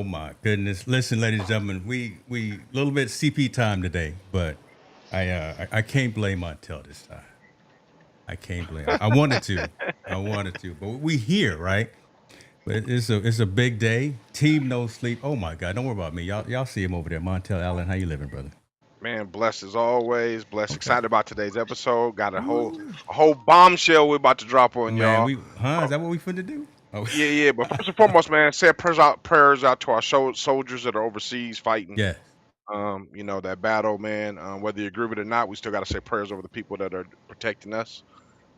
my goodness! Listen, ladies and gentlemen, we a little bit CP time today, but I can't blame Montel this time. I can't blame. I wanted to, but we here, right? But it's a big day. Team no sleep. Oh my God! Don't worry about me. Y'all see him over there, Montel Allen. How you living, brother? Man, blessed as always. Blessed, Okay. excited about today's episode. Got a whole Ooh. a whole bombshell we're about to drop on Man, y'all. is that what we finna do? Oh, Yeah, yeah. But first and foremost, man, say prayers out to our soldiers that are overseas fighting. yes. That battle, man. Whether you agree with it or not, we still got to say prayers over the people that are protecting us.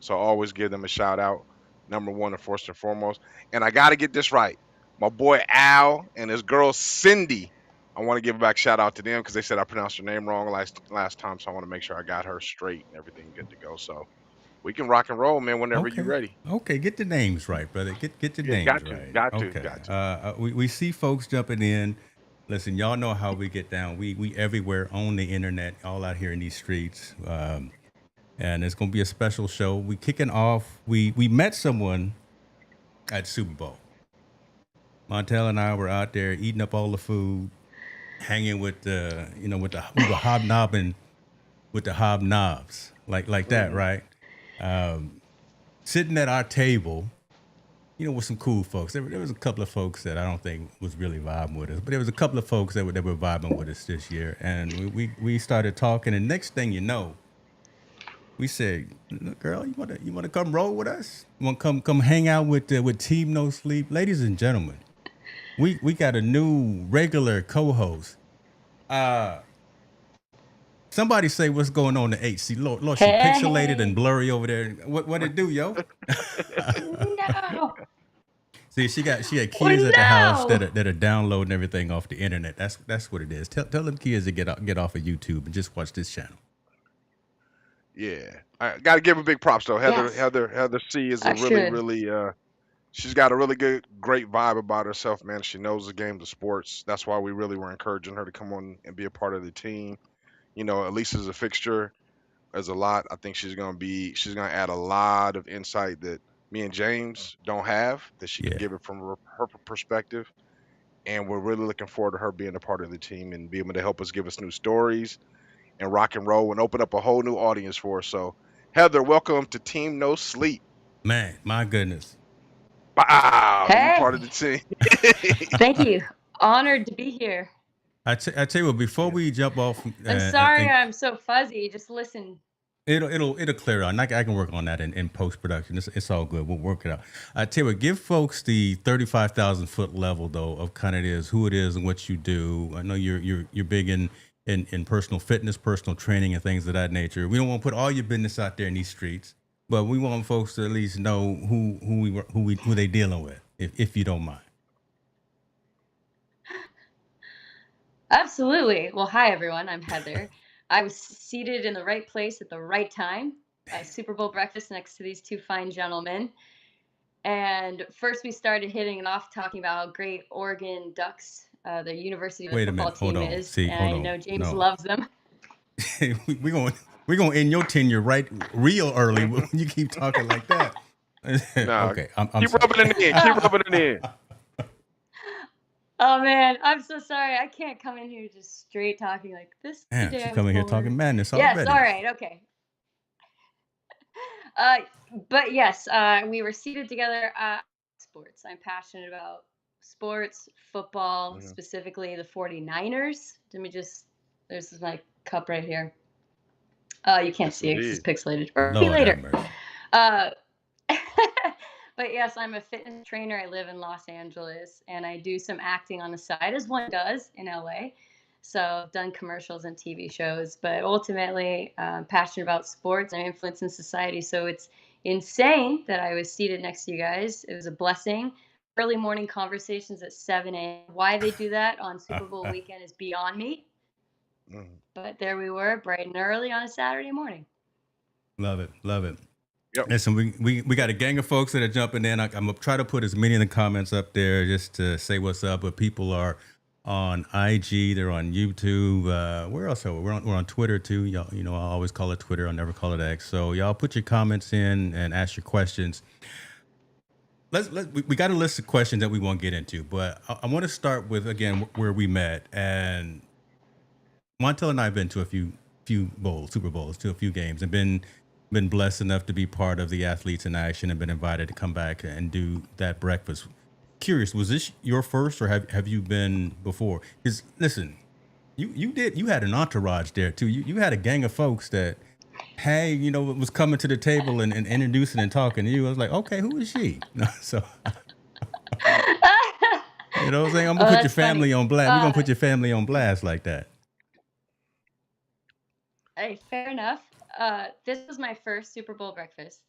So always give them a shout out. Number one and first and foremost. And I got to get this right. My boy Al and his girl Cindy. I want to give a back shout out to them because they said I pronounced her name wrong last time. So I want to make sure I got her straight and everything good to go. So we can rock and roll, man, whenever you're Okay. ready. Okay. Get the names right, brother. Get the Yeah, names got to, right. got to, Okay. got to. We see folks jumping in. Listen, y'all know how we get down. We everywhere on the internet, all out here in these streets. And it's gonna be a special show. We kicking off. We met someone at Super Bowl. Montel and I were out there eating up all the food, hanging with the we were hobnobbing with the hobnobs like that, Hmm. right? Um, Sitting at our table, with some cool folks. There was a couple of folks that I don't think was really vibing with us, but there was a couple of folks that were vibing with us this year, and we started talking. And next thing you know, we said, "Look, girl, you wanna come roll with us? You want to come hang out with Team No Sleep, ladies and gentlemen? We got a new regular co-host. Uh, Somebody say what's going on to HC. Lord, she pixelated and Hey, blurry over there. What it do, yo? no, See, she had oh kids at the house that no. are downloading everything off the internet. That's what it is. Tell them kids to get off of YouTube and just watch this channel. Yeah, I got to give her big props though. Heather, Yes, Heather, Heather C is a I really, should. really she's got a really great vibe about herself, man. She knows the game, the sports. That's why we really were encouraging her to come on and be a part of the team. At least as a fixture, as a lot. I think she's gonna add a lot of insight that me and James don't have that she can Yeah, give it from her perspective. And we're really looking forward to her being a part of the team and being able to help us give us new stories and rock and roll and open up a whole new audience for us. So, Heather, welcome to Team No Sleep. man, my goodness. Wow, you part of Hey, the team. thank you. Honored to be here. I tell you what. Before Yeah. we jump off, I'm sorry I'm so fuzzy. Just listen. it'll clear out. And I can work on that in post production. It's all good. We'll work it out. I tell you what, give folks the 35,000 foot level though of kind of who it is and what you do. I know you're big in personal fitness, personal training, and things of that nature. We don't want to put all your business out there in these streets, but we want folks to at least know who they dealing with, if you don't mind. Absolutely. Well, hi everyone. I'm Heather. I was seated in the right place at the right time. Super Bowl breakfast next to these two fine gentlemen. And first, we started hitting it off, talking about how great Oregon Ducks, the University of the Wait a football minute. Hold team on. is, See, and hold I on. know James No. loves them. We're gonna end your tenure right real early when you keep talking like that. Nah, Okay, I'm keep sorry. rubbing it in. Keep Oh, rubbing it in. oh man, I'm so sorry. I can't come in here just straight talking like this. Is the Man, day she I was coming here talking born. madness Yes, all already. right, okay. Uh, but yes, we were seated together. Sports. I'm passionate about sports, football, Mhm. specifically the 49ers. Let me just, there's my cup right here. You can't Yes, see it because it's indeed. pixelated. Or maybe Lord have later. mercy. Uh, but yes, I'm a fitness trainer. I live in Los Angeles and I do some acting on the side, as one does in LA. So I've done commercials and TV shows, but ultimately, I'm passionate about sports and influence in society. So it's insane that I was seated next to you guys. It was a blessing. Early morning conversations at 7 a.m. Why they do that on Super Bowl weekend is beyond me. Mhm. But there we were, bright and early on a Saturday morning. Love it, love it. Yep. Listen, we got a gang of folks that are jumping in. I'm gonna try to put as many in the comments up there just to say what's up. But people are on IG, they're on YouTube. Where else are we? We're on Twitter too. Y'all, I always call it Twitter. I never call it X. So y'all put your comments in and ask your questions. we got a list of questions that we want to get into, but I want to start with again where we met. And Montel and I have been to a few bowls, Super Bowls, to a few games, and been blessed enough to be part of the Athletes in Action and been invited to come back and do that breakfast. Curious, was this your first, or have you been before? Because listen, you had an entourage there too. You had a gang of folks that, hey, was coming to the table and introducing and talking to you. I was like, okay, who is she? So you know what I'm saying? I'm Oh, gonna put your that's funny. family on blast. We're gonna put your family on blast like that. Hey, fair enough. This was my first Super Bowl breakfast.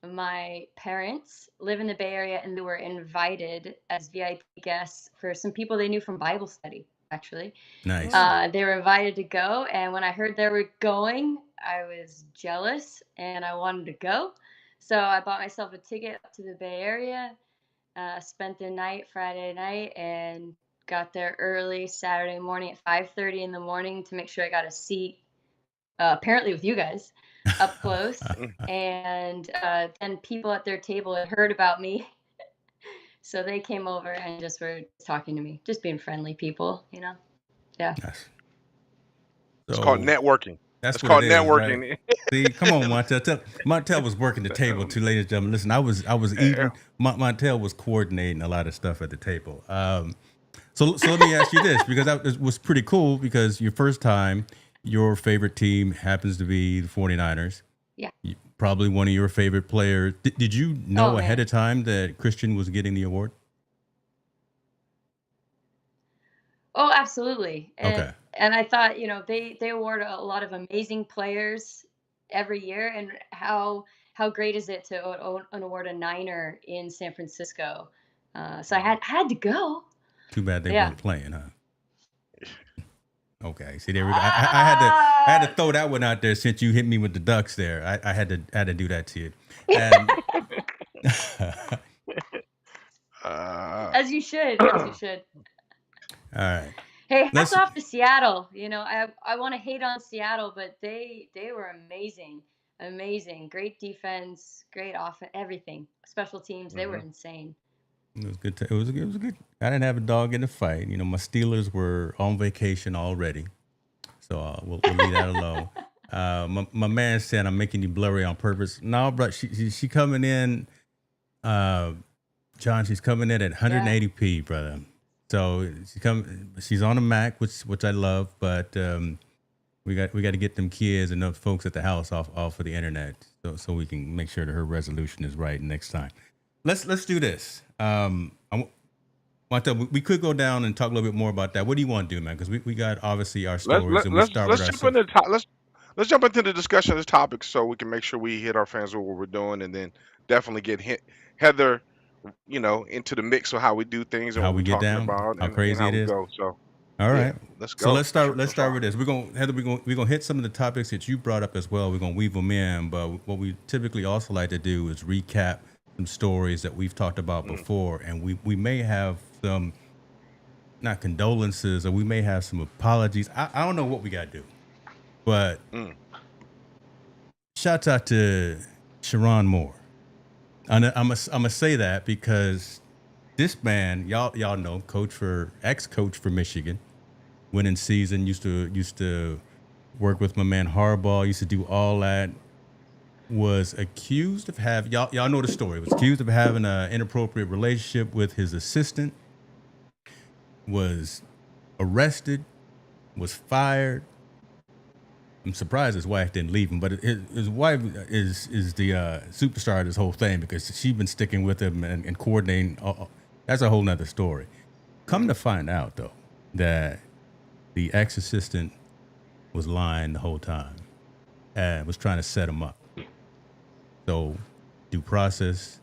My parents live in the Bay Area and they were invited as VIP guests for some people they knew from Bible study, actually. Nice. They were invited to go, and when I heard they were going, I was jealous and I wanted to go. So I bought myself a ticket up to the Bay Area, spent the night Friday night, and got there early Saturday morning at 5:30 in the morning to make sure I got a seat, apparently with you guys, up close. And then people at their table had heard about me. So they came over and just were talking to me, just being friendly people, Yeah. Yes. It's called So networking. that's It's what it called is, right? networking. See, come on, Montel. Montel was working the table too, ladies and gentlemen. Listen, I was eating. Montel was coordinating a lot of stuff at the table. So let me ask you this, because that was pretty cool, because your first time, your favorite team happens to be the 49ers. Yeah. Probably one of your favorite players. Did you know Oh, ahead man. of time that Christian was getting the award? Oh, absolutely. And Okay. and I thought, they award a lot of amazing players every year, and how great is it to award a Niner in San Francisco? So I had to go. Too bad they Yeah. weren't playing, huh? Okay. See, there we go. I had to Ah! throw that one out there since you hit me with the ducks there. I had to do that to you. And Uh, As you should, as you should. all right. Hey, hats Let's off to Seattle. I want to hate on Seattle, but they were amazing, amazing, great defense, great offense, everything. Special teams, they were mhm. insane. It was good. It was a good. I didn't have a dog in the fight. My Steelers were on vacation already, so we'll leave that alone. My man said I'm making you blurry on purpose. No, bro, she coming in. Uh, John, she's coming in at Yeah. 180p, brother. So she's on a Mac, which I love, but we got to get them kids and those folks at the house off of the internet, so we can make sure that her resolution is right next time. Let's do this. We could go down and talk a little bit more about that. What do you want to do, man? Because we got obviously our Let stories, let and we let's start with let's jump ourselves. into let's jump into the discussion of this topic so we can make sure we hit our fans with what we're doing, and then definitely get Heather, into the mix of how we do things and How what we're we get talking down, about how and crazy how it we is. go. So All yeah, right. let's So go. let's start. For Let's start sure. with this. Heather. We're gonna hit some of the topics that you brought up as well. We're gonna weave them in. But what we typically also like to do is recap some stories that we've talked about Mm, before, and we may have some, not condolences, or we may have some apologies. I don't know what we got to do, but mm. shouts out to Sherrone Moore. I'm gonna say that because this man, y'all know, ex-coach for Michigan, winning season, used to work with my man Harbaugh, used to do all that. Was accused of having, y'all know the story. Was accused of having an inappropriate relationship with his assistant. Was arrested. Was fired. I'm surprised his wife didn't leave him, but his wife is the superstar of this whole thing, because she's been sticking with him and coordinating. That's a whole nother story. Come to find out, though, that the ex assistant was lying the whole time and was trying to set him up. So, due process,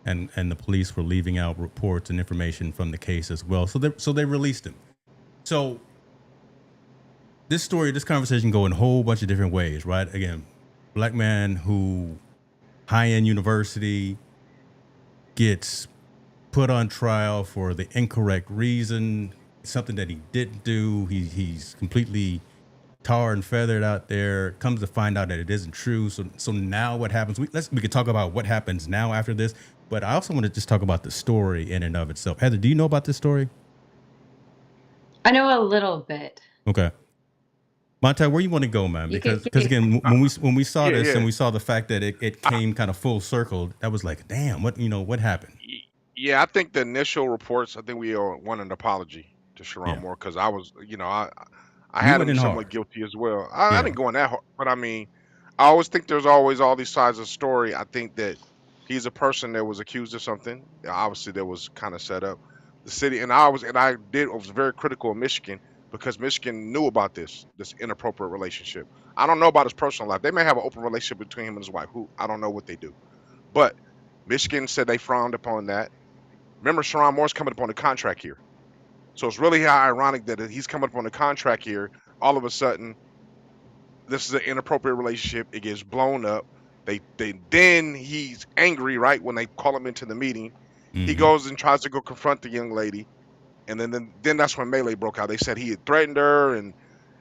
and the police were leaving out reports and information from the case as well. So they released him. So this conversation go in a whole bunch of different ways, right? Again, black man who high end university gets put on trial for the incorrect reason, something that he didn't do. He's completely tar and feathered out there. Comes to find out that it isn't true. So now what happens? We could talk about what happens now after this. But I also want to just talk about the story in and of itself. Heather, do you know about this story? I know a little bit. Okay. Monty, where you want to go, man? You Because could again, when we saw Yeah, this yeah. and we saw the fact that it came kind of full circle, that was like, damn, what happened? Yeah, I think the initial reports, I think we want an apology to Sherrone Yeah. Moore because I was, I You had went him in somewhat hard. guilty as well. I Yeah. didn't go in that hard, but I mean, I always think there's always all these sides of the story. I think that he's a person that was accused of something. Obviously, that was kind of set up. The city, I was very critical of Michigan because Michigan knew about this inappropriate relationship. I don't know about his personal life. They may have an open relationship between him and his wife. Who I don't know what they do, but Michigan said they frowned upon that. Remember, Sherrone Moore's coming up on the contract here. So it's really ironic that he's coming up on the contract here. All of a sudden, this is an inappropriate relationship. It gets blown up. Then he's angry, right? When they call him into the meeting, he Mm-hmm. goes and tries to go confront the young lady. And then that's when melee broke out. They said he had threatened her and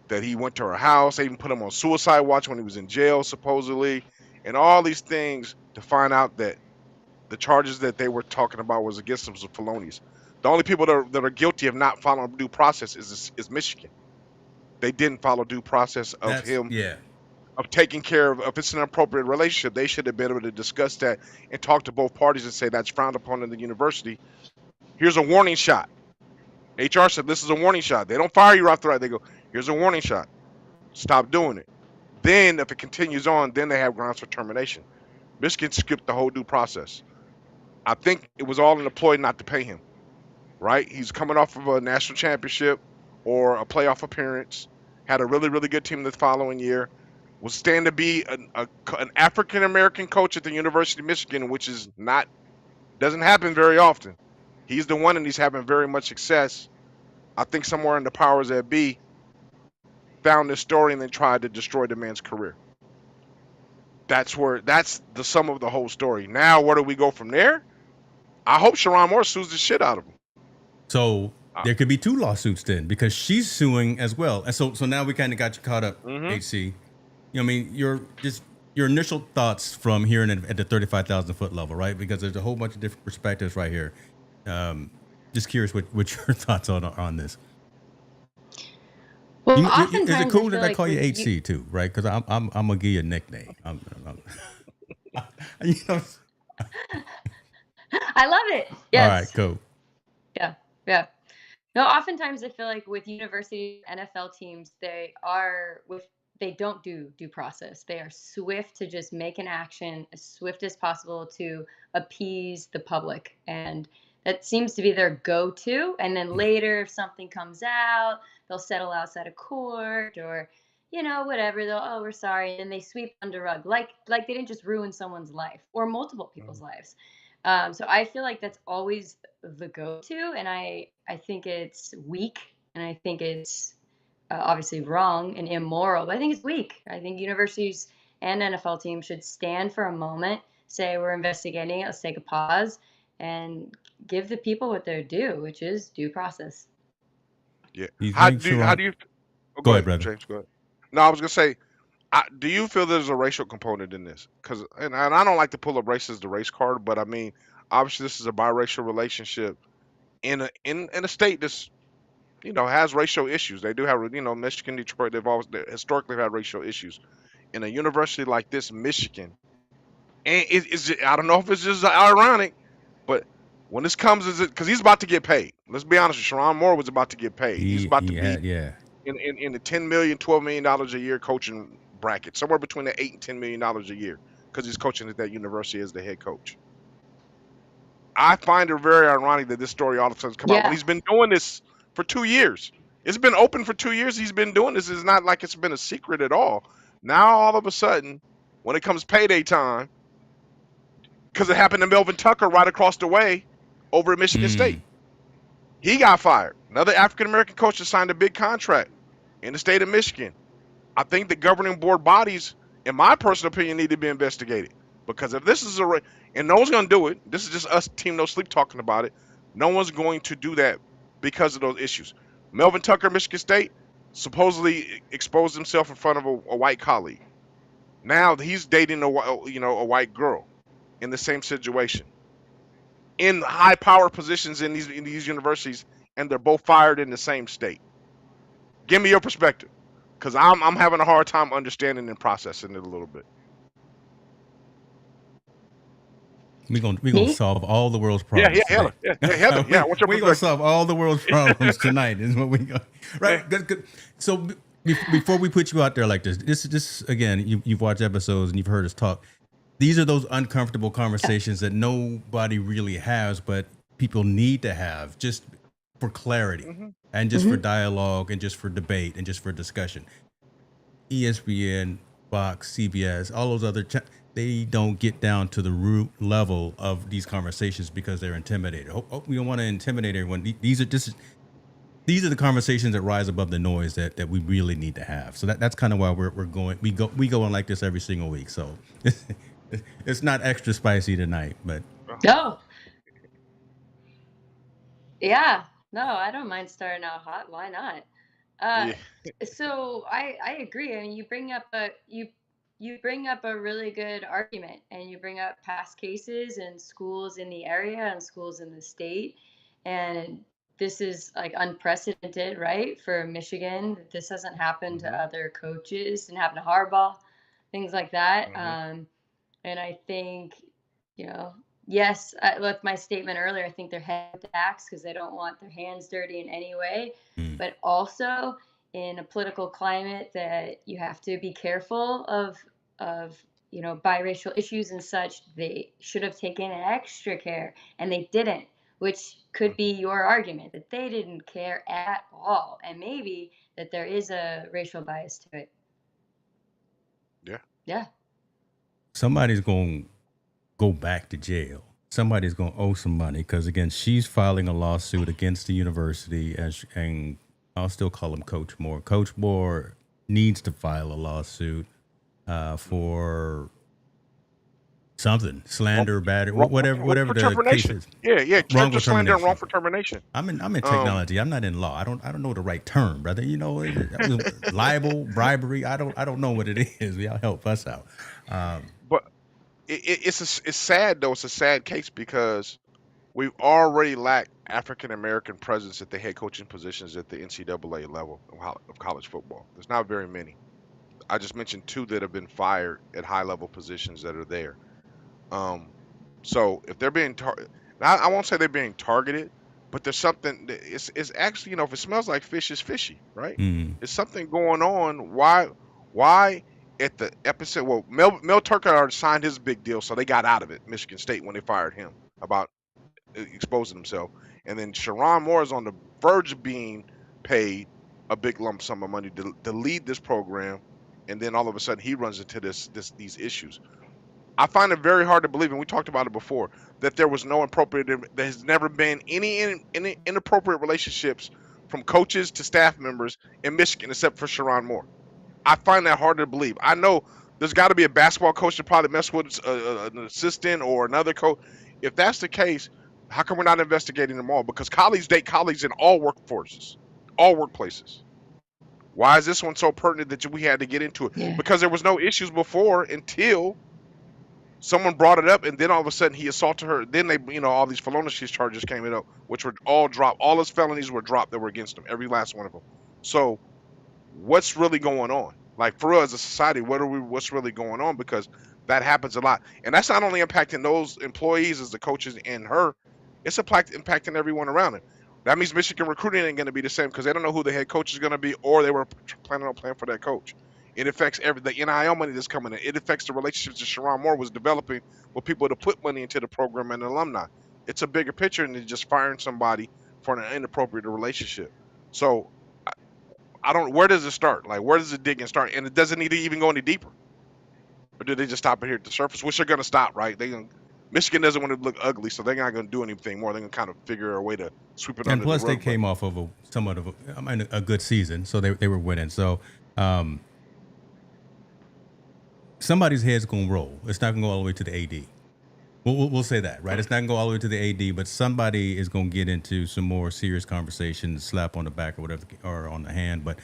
that he went to her house. They even put him on suicide watch when he was in jail, supposedly, and all these things to find out that the charges that they were talking about was against them was felonious. The only people that are guilty of not following due process is Michigan. They didn't follow due process of That's him yeah. of taking care of. If it's an appropriate relationship, they should have been able to discuss that and talk to both parties and say that's frowned upon in the university. Here's a warning shot. HR said this is a warning shot. They don't fire you after that. They go, here's a warning shot. Stop doing it. Then if it continues on, then they have grounds for termination. Michigan skipped the whole due process. I think it was all in the ploy not to pay him. Right? He's coming off of a national championship or a playoff appearance, had a really, really good team the following year, was stand to be an African American coach at the University of Michigan, which doesn't happen very often. He's the one, and he's having very much success. I think somewhere in the powers that be found this story and then tried to destroy the man's career. That's the sum of the whole story. Now, where do we go from there? I hope Sherrone Moore sues the shit out of him. So there could be two lawsuits then because she's suing as well. And so now we kind of got you caught up, HC. I mean, your initial thoughts from hearing it at the 35,000 foot level, right? Because there's a whole bunch of different perspectives right here. Just curious what your thoughts on this. Well, Is it cool that I like call you HC too, right? Because I'm gonna give you a nickname. You know. I love it. Yes. All right, cool. Yeah. No, oftentimes I feel like with university NFL teams, they don't do due process. They are swift to just make an action as swift as possible to appease the public. And that seems to be their go-to. And then later, if something comes out, they'll settle outside of court or, whatever. Oh, we're sorry. And they sweep under rug. Like they didn't just ruin someone's life or multiple people's lives. So I feel like that's always the go-to, and I think it's weak, and I think it's obviously wrong and immoral, but I think it's weak. I think universities and NFL teams should stand for a moment, say we're investigating it, let's take a pause, and give the people what they're due, which is due process. Yeah. You How think do Sherrone? you? Oh, Go ahead, brother. James. Go ahead. No, I was gonna say, do you feel there's a racial component in this? Because and I don't like to pull up race as the race card, but I mean, obviously this is a biracial relationship in a state that's has racial issues. They do have Michigan, Detroit. They historically had racial issues. In a university like this, Michigan, and I don't know if it's just ironic, but when this comes, is it because he's about to get paid? Let's be honest. Sherrone Moore was about to get paid. He's about to be Yeah. in the $10 million, $12 million a year coaching bracket, somewhere between the $8 and $10 million a year, because he's coaching at that university as the head coach. I find it very ironic that this story all of a sudden come out when he's been doing this for 2 years. It's been open for 2 years. He's been doing this. It's not like it's been a secret at all. Now all of a sudden, when it comes payday time, because it happened to Melvin Tucker right across the way over at Michigan State, he got fired. Another African American coach that signed a big contract in the state of Michigan. I think the governing board bodies, in my personal opinion, need to be investigated. Because if this is and no one's going to do it, this is just us, Team No Sleep, talking about it. No one's going to do that because of those issues. Melvin Tucker, Michigan State, supposedly exposed himself in front of a white colleague. Now he's dating a white girl in the same situation in high power positions in these universities, and they're both fired in the same state. Give me your perspective, because I'm having a hard time understanding and processing it a little bit. We're gonna Me? solve all the world's Yeah, problems today. Heather. Yeah, what's your We're gonna perspective? solve all the world's problems tonight. Is what we go. Yeah. Right. Good. So before we put you out there like this again, you've watched episodes and you've heard us talk. These are those uncomfortable conversations that nobody really has, but people need to have just for clarity Mhm. and just for dialogue and just for debate and just for discussion. ESPN, Fox, CBS, all those other they don't get down to the root level of these conversations because they're intimidated. We don't want to intimidate everyone. These are the conversations that rise above the noise that we really need to have. So that's kind of why we're going. We go on like this every single week. So it's not extra spicy tonight, but No. Yeah. No, I don't mind starting out hot. Why not? Uh, Yeah. so I agree. I mean, you bring up a really good argument, and you bring up past cases and schools in the area and schools in the state, and this is like unprecedented, right? For Michigan, this hasn't happened to Mhm. other coaches, and happened to Harbaugh, things like that. Mhm. And I think, yes, like my statement earlier, I think they're head to axe because they don't want their hands dirty in any way. mm, But also in a political climate that you have to be careful of biracial issues and such, they should have taken extra care, and they didn't, which could be Mhm. your argument that they didn't care at all, and maybe that there is a racial bias to it. Yeah. Yeah. somebody's going to go back to jail. Somebody's going to owe some money because again, she's filing a lawsuit against the university, and I'll still call him Coach Moore. Coach Moore needs to file a lawsuit Mhm. for something, Wrong, slander, battery, wrong, whatever for the case termination. is. Yeah, character Wrongful slander and termination. wrongful termination. I'm in Um, technology. I'm not in law. I don't know the right term, brother. That was libel, bribery. I don't know what it is. Y'all help us out. but it's sad though. It's a sad case because we've already lacked African American presence at the head coaching positions at the NCAA level of college football. There's not very many. I just mentioned two that have been fired at high level positions that are there. Um, so if they're being I won't say they're being targeted, but there's something. It's actually, if it smells like fish, it's fishy, right? Mm, There's something going on. Why at the epicenter? Well, Mel Tucker already signed his big deal, so they got out of it. Michigan State when they fired him about exposing himself, and then Sherrone Moore is on the verge of being paid a big lump sum of money to lead this program, and then all of a sudden he runs into these issues. I find it very hard to believe, and we talked about it before, that there was no appropriate. There has never been any inappropriate relationships from coaches to staff members in Michigan, except for Sherrone Moore. I find that hard to believe. I know there's got to be a basketball coach that probably mess with an assistant or another coach. If that's the case, how come we're not investigating them all? Because colleagues date colleagues in all workforces, all workplaces. Why is this one so pertinent that we had to get into it? Yeah. Because there was no issues before until someone brought it up, and then all of a sudden he assaulted her. Then all these felonious charges came up, which were all dropped. All his felonies were dropped that were against him, every last one of them. So what's really going on? Like for us as a society, what's really going on? Because that happens a lot, and that's not only impacting those employees as the coaches and her, it's impacting everyone around it. That means Michigan recruiting ain't going to be the same because they don't know who the head coach is going to be, or they were planning on playing for that coach. It affects the NIL money that's coming in. It affects the relationships that Sherrone Moore was developing with people to put money into the program and alumni. It's a bigger picture than just firing somebody for an inappropriate relationship. So I don't. Where does it start? Like, where does the digging start? And it doesn't need to even go any deeper. Or do they just stop it here at the surface? Which they're going to stop, right? Michigan doesn't want to look ugly, so they're not going to do anything more. They're going to kind of figure a way to sweep it and under the plus, they rug. But came off of a good season, so they were winning. So um, somebody's head's gonna roll. It's not gonna go all the way to the AD. We'll say that, right? It's not gonna go all the way to the AD, but somebody is gonna get into some more serious conversations, slap on the back or whatever, or on the hand. But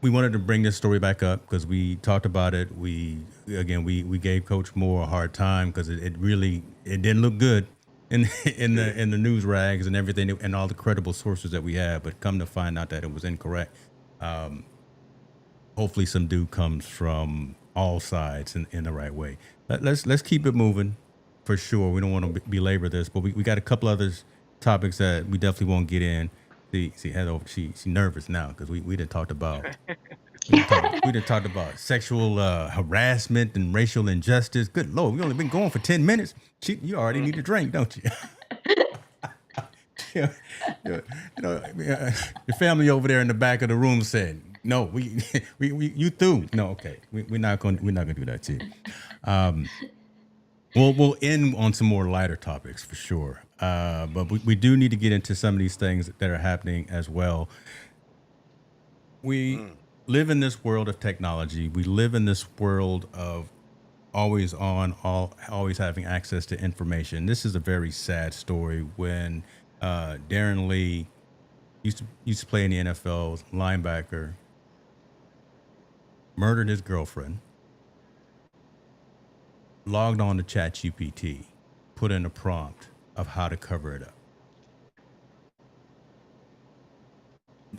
we wanted to bring this story back up because we talked about it. We gave Coach Moore a hard time because it really it didn't look good in Yeah. in the news rags and everything and all the credible sources that we had. But come to find out that it was incorrect. Hopefully, some due comes from all sides in the right way. Let's keep it moving for sure. We don't want to belabor this, but we got a couple other topics that we definitely won't get in. See, Heather, she's nervous now because we didn't talked about we done talked about sexual harassment and racial injustice. Good Lord, we only been going for 10 minutes. You already need a drink, don't you? you you know, your family over there in the back of the room said, "No, we you through." No, okay, we're not gonna do that to you. We'll end on some more lighter topics for sure. But we do need to get into some of these things that are happening as well. We Mm. live in this world of technology. We live in this world of always on, always having access to information. This is a very sad story when Darren Lee used to play in the NFL, linebacker, murdered his girlfriend, logged on to ChatGPT, put in a prompt of how to cover it up.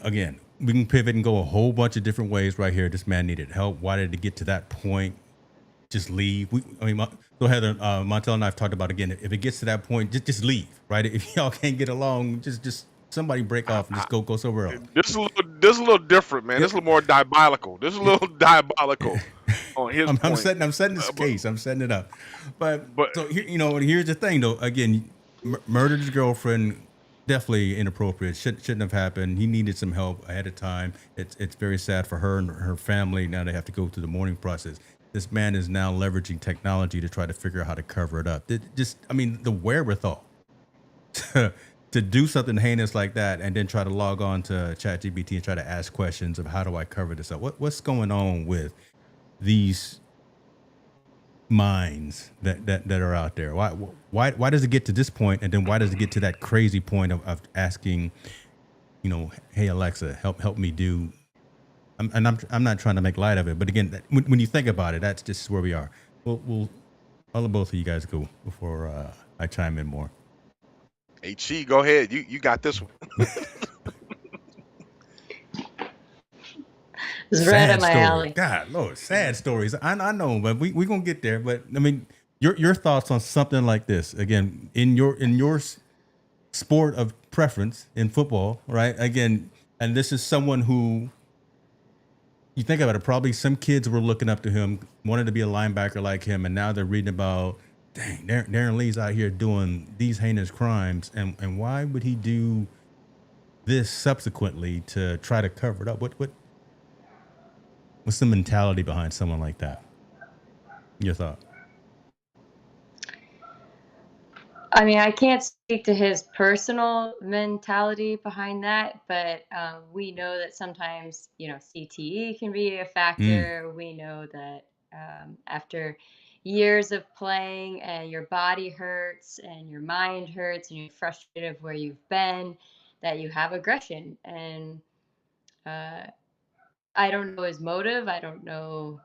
Again, we can pivot and go a whole bunch of different ways right here. This man needed help. Why did it get to that point? Just leave. So Heather, Montel and I have talked about again. If it gets to that point, just leave. Right? If y'all can't get along, just somebody break I, off and I, just go somewhere else. this is a little different, man. This Yep. is a little more diabolical. This is a Yeah. little diabolical on his I'm point. setting this But case. I'm setting it up. But but so here, here's the thing though. Again, murdered his girlfriend. Definitely inappropriate. Shouldn't have happened. He needed some help ahead of time. It's very sad for her and her family. Now they have to go through the mourning process. This man is now leveraging technology to try to figure out how to cover it up. The wherewithal to do something heinous like that and then try to log on to ChatGPT and try to ask questions of how do I cover this up? What's going on with these minds that are out there? Why does it get to this point, and then why does it get to that crazy point of asking, hey Alexa, help me do? I'm not trying to make light of it, but again, when you think about it, that's just where we are. I'll let both of you guys go before I chime in more. HC, go ahead. You got this one. It's right up Sad my story. alley. God Lord, sad stories. I know, but we gonna get there. But I mean, your thoughts on something like this again in your sport of preference in football, right? Again, and this is someone who you think about it. Probably some kids were looking up to him, wanted to be a linebacker like him, and now they're reading about, dang, Darren Lee's out here doing these heinous crimes, and why would he do this subsequently to try to cover it up? What's the mentality behind someone like that? Your thought? I mean, I can't speak to his personal mentality behind that, but we know that sometimes, CTE can be a Mm, factor. We know that after years of playing and your body hurts and your mind hurts and you're frustrated of where you've been, that you have aggression. And uh, I don't know his motive. I don't know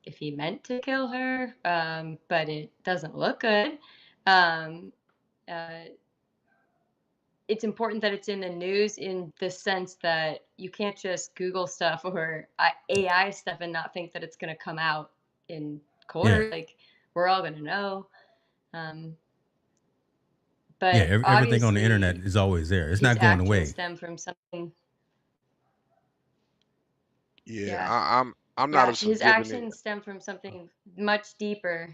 if he meant to kill her, but it doesn't look good. Um, uh, it's important that it's in the news in the sense that you can't just Google stuff or AI stuff and not think that it's going to come out in yeah, court. Like we're all going to know. Um, yeah. but Everything on the internet obviously, is always there. It's his not going actions away. stem from something. Yeah, Yeah, I'm not yeah. as His forgiving. It. actions stem from something much deeper.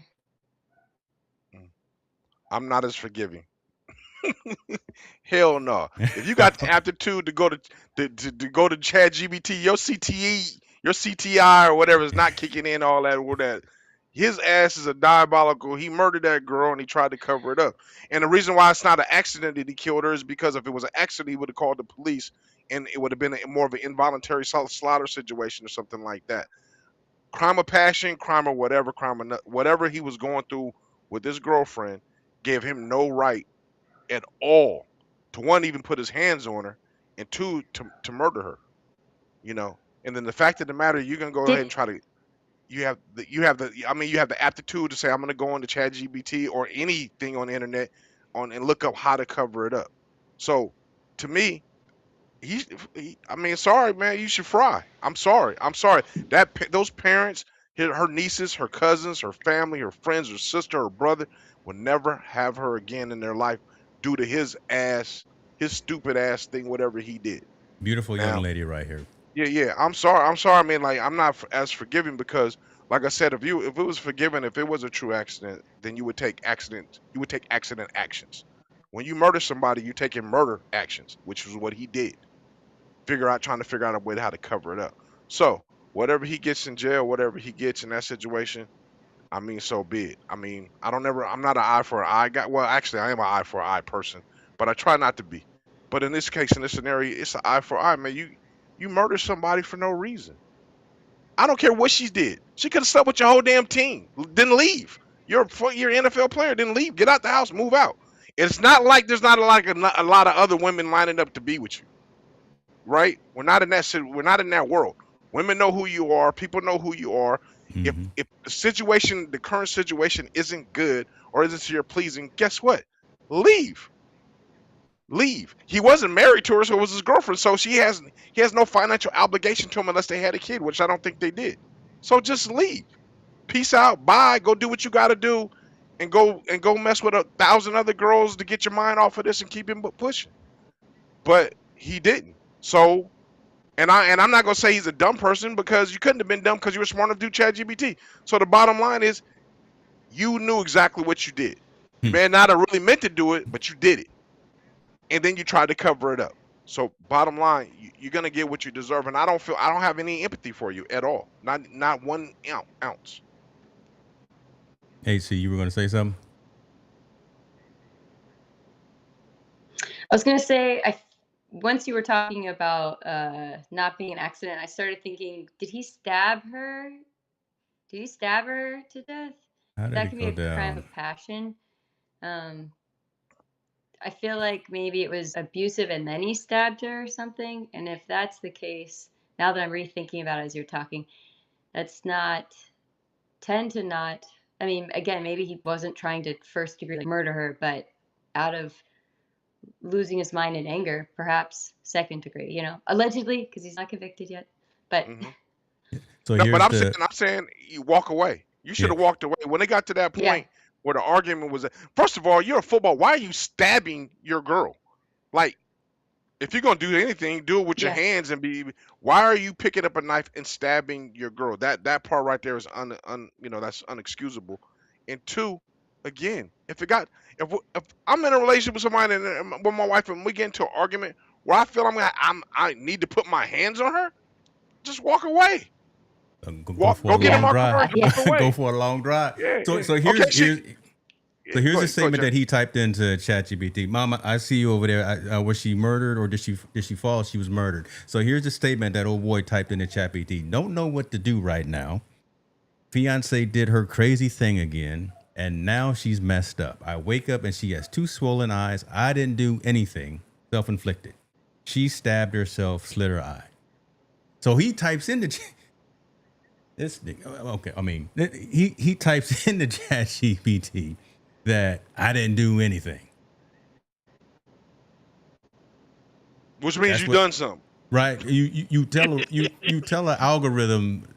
Mm. I'm not as forgiving. Hell no. If you got the aptitude to go to go to ChatGPT, your CTE, your CTI or whatever is not kicking in all that or that. His ass is a diabolical. He murdered that girl and he tried to cover it up. And the reason why it's not an accident that he killed her is because if it was an accident, he would have called the police and it would have been more of an involuntary slaughter situation or something like that. Crime of passion, crime of whatever, whatever he was going through with his girlfriend gave him no right at all to one even put his hands on her and two to murder her, you know. And then the fact of the matter, you're gonna go ahead and try to. You have the aptitude to say I'm gonna go on to ChatGPT or anything on the internet and look up how to cover it up. So to me, I mean, sorry, man, you should fry. I'm sorry. Those parents, her nieces, her cousins, her family, her friends, her sister, her brother, will never have her again in their life due to his stupid ass thing, whatever he did. Beautiful young Now, lady right here. yeah. I'm sorry, man. Like, I'm not as forgiving because, like I said, if it was forgiven, if it was a true accident, then you would take accident actions. When you murder somebody, you're taking murder actions, which was what he did. Trying to figure out a way to how to cover it up. So whatever he gets in jail, whatever he gets in that situation, I mean, so be it. I mean, I'm not an eye for an eye guy. Well, actually, I am an eye for an eye person, but I try not to be. But in this case, in this scenario, it's an eye for eye, man. You murder somebody for no reason. I don't care what she did. She could have slept with your whole damn team. Didn't leave. You're an NFL player. Didn't leave. Get out the house. Move out. It's not like there's not a lot of other women lining up to be with you, right? We're not in that world. Women know who you are. People know who you are. Mm-hmm. If the current situation isn't good or isn't to your pleasing, guess what? Leave. Leave. He wasn't married to her, so it was his girlfriend. So he has no financial obligation to him unless they had a kid, which I don't think they did. So just leave. Peace out. Bye. Go do what you got to do, and go mess with 1,000 other girls to get your mind off of this and keep him pushing. But he didn't. So. And I'm not gonna say he's a dumb person because you couldn't have been dumb because you were smart enough to do ChatGPT. So the bottom line is, you knew exactly what you did. You may not have really meant to do it, but you did it, and then you tried to cover it up. So bottom line, you're gonna get what you deserve, and I don't have any empathy for you at all. Not one ounce. AC, you were going to say something? I was gonna say, once you were talking about not being an accident, I started thinking, did he stab her? Did he stab her to death? How did That it could be go a crime down? of passion. Um, I feel like maybe it was abusive and then he stabbed her or something. And if that's the case, now that I'm rethinking about it as you're talking, that's not tend to not. I mean, again, maybe he wasn't trying to first degree murder her, but out of losing his mind in anger, perhaps second degree, allegedly, because he's not convicted yet. But Mm-hmm. So No, but here's the I'm saying you walk away. You should yeah. have walked away when it got to that yeah, point where the argument was. First of all, you're a football. Why are you stabbing your girl? Like, if you're gonna do anything, do it with your yeah, hands and be. Why are you picking up a knife and stabbing your girl? That part right there is that's unexcusable. And two, again, if I'm in a relationship with somebody and with my wife and we get into an argument where I feel I need to put my hands on her, just walk away. Go for a Go get in long yeah, my car drive. and walk Go away. for a long drive. Yeah, So yeah. so Okay, here's go the ahead, statement Jeff. that he typed into ChatGPT. Mama, I see you over there. Was she murdered or did she fall? She was murdered. So here's the statement that old boy typed into ChatGPT. Don't know what to do right now. Fiance did her crazy thing again, and now she's messed up. I wake up and she has 2 swollen eyes. I didn't do anything. Self-inflicted. She stabbed herself, slit her eye. So he types into this thing. Okay, I mean, he types into ChatGPT that I didn't do anything. Which means That's you what, done something. right? You tell an algorithm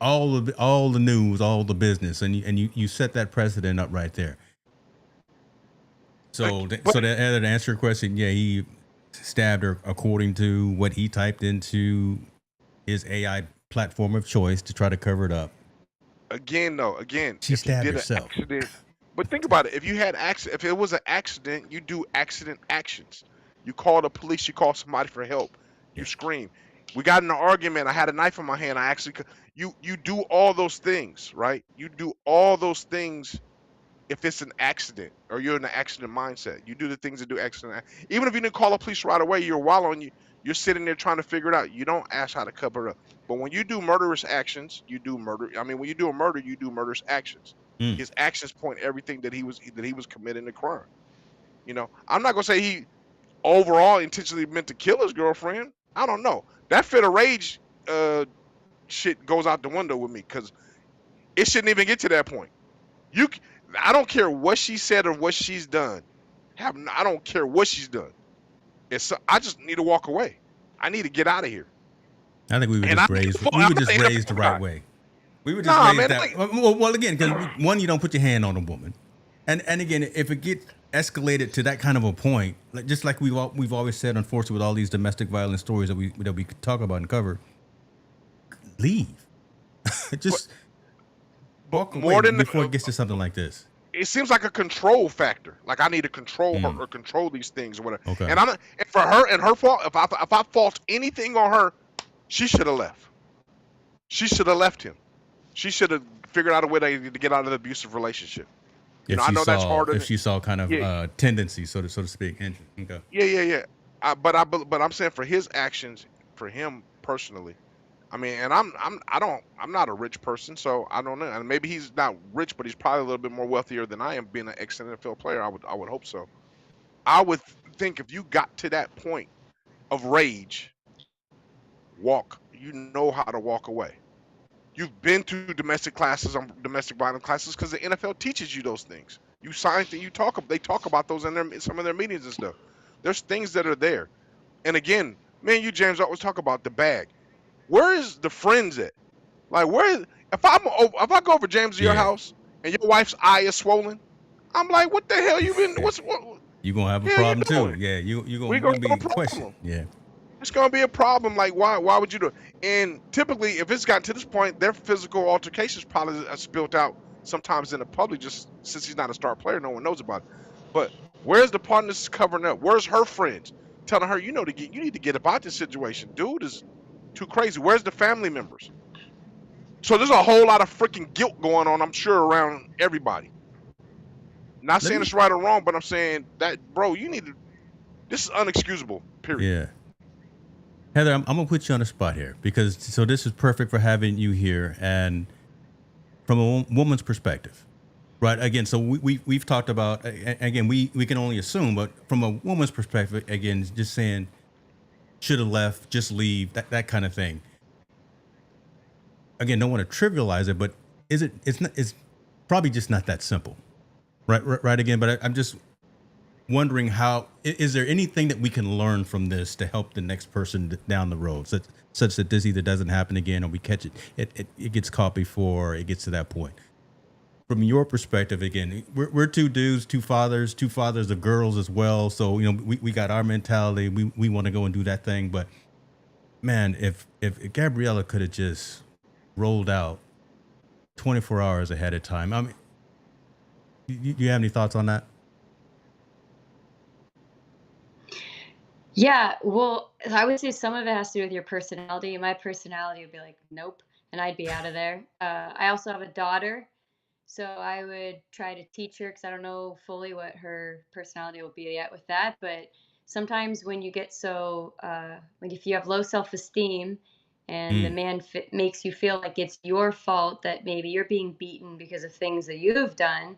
all the news, all the business, and you set that precedent up right there. So But to answer your question, yeah, he stabbed her according to what he typed into his AI platform of choice to try to cover it up. again, She if you stabbed did an herself. accident, but think about it. If it was an accident, you do accident actions. You call the police. You call somebody for help. Yeah. You scream. We got in an argument. I had a knife in my hand. You do all those things, right? You do all those things if it's an accident or you're in an accident mindset. You do the things that do accident. Even if you didn't call the police right away, you're wallowing. You're sitting there trying to figure it out. You don't ask how to cover it up. But when you do murderous actions, you do murder. I mean, when you do a murder, you do murderous actions. Mm. His actions point everything that he was committing a crime. I'm not gonna say he overall intentionally meant to kill his girlfriend. I don't know. That fit of rage shit goes out the window with me because it shouldn't even get to that point. I don't care what she said or what she's done. I don't care what she's done. I just need to walk away. I need to get out of here. I think we were And just I'm raised. not We were just the raised the NFL right guy. way. We were just Nah, raised man, that. like- Well, again, because one, you don't put your hand on a woman, and again, if it gets escalated to that kind of a point, just like we've always said, unfortunately, with all these domestic violence stories that we could talk about and cover, leave. Just walk away more than before it gets to something like this. it seems like a control factor. Like I need to control her or control these things or whatever. Okay. And for her and her fault, if I fault anything on her, she should have left. She should have left him. She should have figured out a way to get out of the abusive relationship. I know that's harder. If she saw kind of tendency, so to speak. Okay. Yeah. But I'm saying for his actions, for him personally, I mean, and I'm not a rich person, so I don't know. And maybe he's not rich, but he's probably a little bit more wealthier than I am, being an ex-NFL player. I would hope so. I would think if you got to that point of rage, you know how to walk away. You've been through domestic violence classes because the NFL teaches you those things. You sign things, they talk about those in some of their meetings and stuff. There's things that are there. And again, me and you, James, always talk about the bag. Where is the friends at? Like, if I go over James to your house and your wife's eye is swollen, I'm like, what the hell you been? What you gonna have a problem too? Yeah, you gonna be questioned. Yeah. It's gonna be a problem. Like, why would you do it? And typically, if it's gotten to this point, their physical altercations probably are spilled out sometimes in the public. Just since he's not a star player, no one knows about it. But where's the partners covering up? Where's her friends telling her, you need to get about this situation? Dude is too crazy. Where's the family members? So there's a whole lot of freaking guilt going on, I'm sure, around everybody. Not saying it's right or wrong, but I'm saying that, bro, this is unexcusable, period. Yeah. Heather, I'm gonna put you on the spot here because this is perfect for having you here, and from a woman's perspective, right? Again, so we've talked about, again, we can only assume, but from a woman's perspective, again, just saying should have left, just leave, that kind of thing. Again, don't want to trivialize it, but it's probably just not that simple, right? Again, but I'm just wondering how is there anything that we can learn from this to help the next person down the road, such that this either doesn't happen again or we catch it gets caught before it gets to that point. From your perspective, again, we're two dudes, two fathers of girls as well. So we got our mentality. We want to go and do that thing, but man, if Gabriella could have just rolled out 24 hours ahead of time, I mean, you have any thoughts on that? Yeah, well, I would say some of it has to do with your personality. My personality would be like, nope, and I'd be out of there. I also have a daughter, so I would try to teach her because I don't know fully what her personality will be yet with that. But sometimes when you get like if you have low self-esteem and the man makes you feel like it's your fault that maybe you're being beaten because of things that you've done,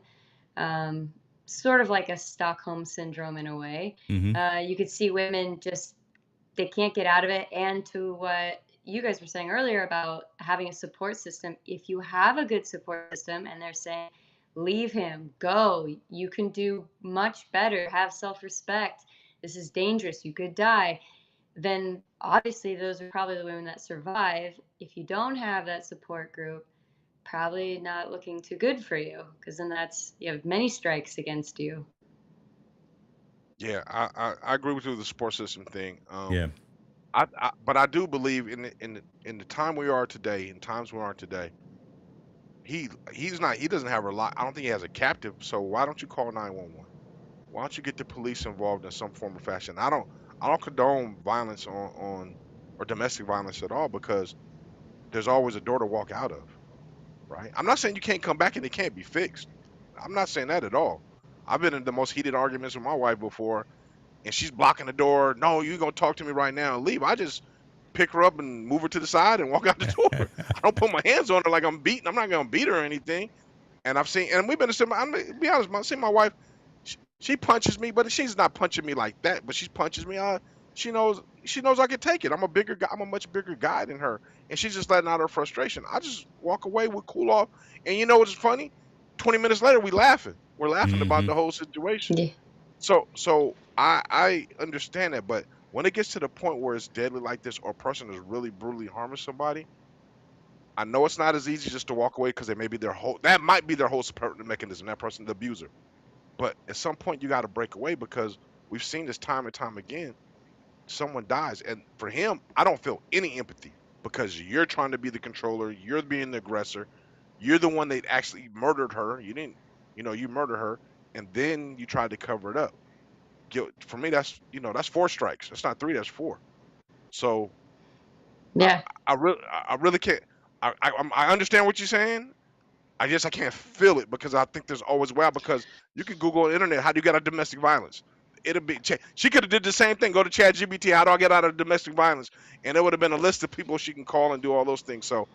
sort of like a Stockholm syndrome in a way. You could see women they can't get out of it. And to what you guys were saying earlier about having a support system, if you have a good support system and they're saying, leave him, go, you can do much better, have self-respect, this is dangerous, you could die, then obviously those are probably the women that survive. If you don't have that support group, probably not looking too good for you, because then you have many strikes against you. Yeah, I agree with you with the support system thing. Yeah. But I do believe in the time we are today, in times we are today, he doesn't have a lot. I don't think he has a captive. So why don't you call 911? Why don't you get the police involved in some form or fashion? I don't condone violence on or domestic violence at all, because there's always a door to walk out of, right? I'm not saying you can't come back and it can't be fixed. I'm not saying that at all. I've been in the most heated arguments with my wife before, and she's blocking the door. No, you're gonna talk to me right now and leave. I just pick her up and move her to the side and walk out the door. I don't put my hands on her like I'm beating. I'm not gonna beat her or anything. And we've been to I'm gonna be honest, I've seen my wife. She punches me, but she's not punching me like that. But she punches me. She knows I can take it. I'm a bigger guy. I'm a much bigger guy than her, and she's just letting out her frustration. I just walk away, we cool off, and you know what's funny? 20 minutes later, we laughing. We're laughing about Mm-hmm. the whole situation. Yeah. So I understand that, but when it gets to the point where it's deadly like this, or a person is really brutally harming somebody, I know it's not as easy just to walk away because they may be their whole that might be their whole support mechanism. That person, the abuser. But at some point, you got to break away because we've seen this time and time again. Someone dies, and for him, I don't feel any empathy because you're trying to be the controller. You're being the aggressor. You're the one that actually murdered her. You didn't, you murdered her, and then you tried to cover it up. Guilt for me, that's 4 strikes. That's not 3. That's 4. So I, Yeah. I really can't. I understand what you're saying. I guess I can't feel it because I think there's always because you can Google on the internet how do you get out of domestic violence. It'll be she could have did the same thing. Go to ChatGPT. How do I get out of domestic violence? And it would have been a list of people she can call and do all those things. So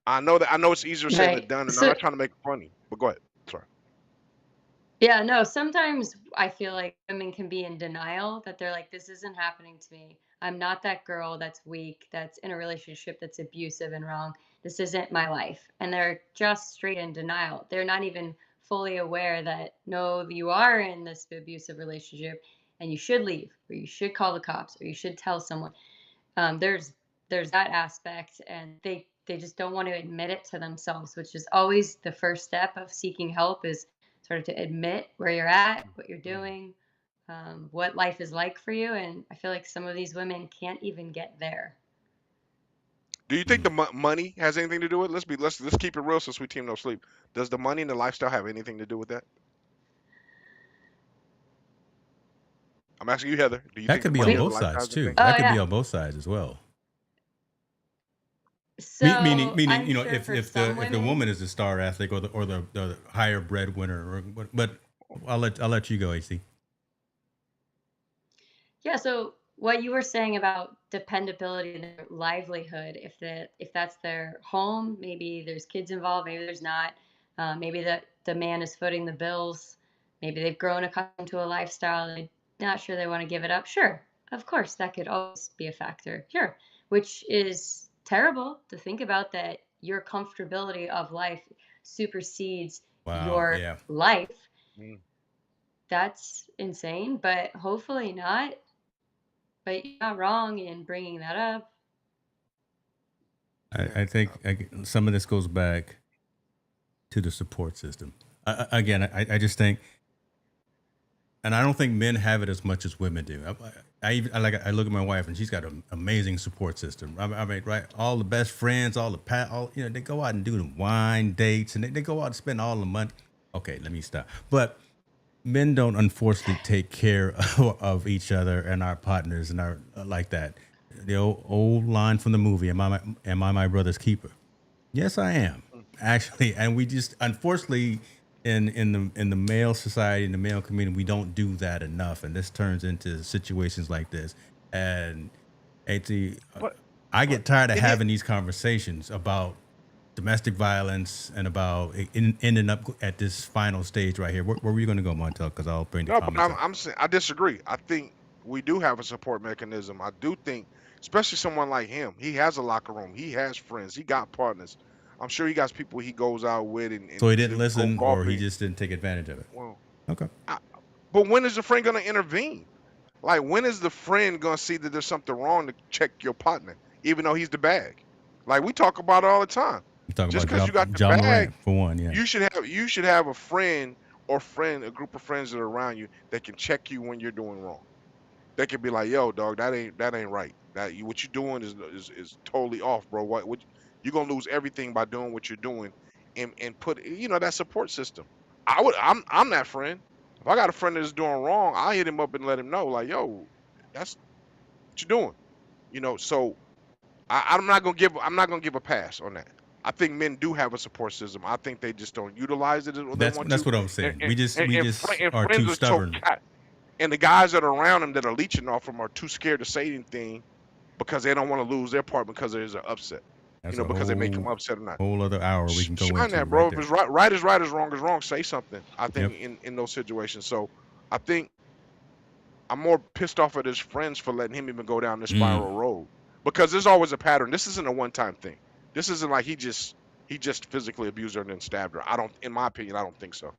I know it's easier said than Right. done, and I'm So not trying to make it funny. But go ahead. Sorry. yeah, no, sometimes I feel like women can be in denial that they're like, this isn't happening to me. I'm not that girl that's weak, that's in a relationship that's abusive and wrong. This isn't my life. And they're just straight in denial. They're not even fully aware that, no, you are in this abusive relationship and you should leave, or you should call the cops, or you should tell someone. There's that aspect, and they just don't want to admit it to themselves, which is always the first step of seeking help, is sort of to admit where you're at, what you're Mhm. doing, what life is like for you. And I feel like some of these women can't even get there. Do you think the money has anything to do with it? Let's keep it real since we team no sleep. Does the money and the lifestyle have anything to do with that? I'm asking you, Heather. Do you That think the could be on money or We, the both lifestyle sides has too. anything? oh That could be yeah. on both sides as well. Meaning, So you I'm know, sure if for if some the woman women, is the star athlete or the higher breadwinner, but I'll let you go, AC. yeah, so what you were saying about dependability and their livelihood, if that's their home, maybe there's kids involved, maybe there's not, maybe the man is footing the bills, maybe they've grown accustomed to a lifestyle, they're not sure they want to give it up. Sure, of course, that could always be a factor. Sure, which is terrible to think about, that your comfortability of life supersedes Wow. your Yeah. life. Mm. That's insane, but hopefully not. But you're not wrong in bringing that up. Yeah. I think some of this goes back to the support system. Again, I just think, and I don't think men have it as much as women do. I look at my wife, and she's got an amazing support system. I mean, right? All the best friends, all they go out and do the wine dates, and they go out and spend all the money. Okay, let me stop. But men don't unfortunately take care of each other and our partners and our like that. The old line from the movie, am I my brother's keeper? Yes, I am Mm. actually, and we just unfortunately in the male society, in the male community, we don't do that enough, and this turns into situations like this. And at But I but get tired of it is having these conversations about domestic violence and about ending up at this final stage right here. Where were you going to go, Montel? Because I'll bring the no, but comments up. I'm saying I disagree. I think we do have a support mechanism. I do think, especially someone like him, he has a locker room. He has friends. He got partners. I'm sure he got people he goes out with So he and didn't go listen, or he golfing. just didn't take advantage of it. Well, Okay. I, but when is the friend gonna intervene? Like when is the friend gonna see that there's something wrong to check your partner, even though he's the bag? Like we talk about it all the time. I'm talking Just about because you got the John bag, Morant for one. Yeah. you should have a friend or a group of friends that are around you that can check you when you're doing wrong. They can be like, "Yo, dog, that ain't right. What you doing is totally off, bro. What you're gonna lose everything by doing what you're doing, and put that support system. I'm that friend. If I got a friend that's doing wrong, I hit him up and let him know, like, yo, that's what you're doing. So I'm not gonna give a pass on that. I think men do have a support system. I think they just don't utilize it as they That's want that's to, what I'm and saying. and, We just and, we and, just and are friends too are so stubborn. and the guys that are around them that are leeching off them are too scared to say anything because they don't want to lose their part because there's an upset. That's a Because they make them whole upset or not. whole other hour we can go Shine into that, right bro. If there. it's right, right is right, is wrong is wrong. Say something. I think Yep. in those situations. So I think I'm more pissed off at his friends for letting him even go down this Mm. spiral road, because there's always a pattern. This isn't a one-time thing. This isn't like he just physically abused her and then stabbed her. I don't, in my opinion, I don't think so.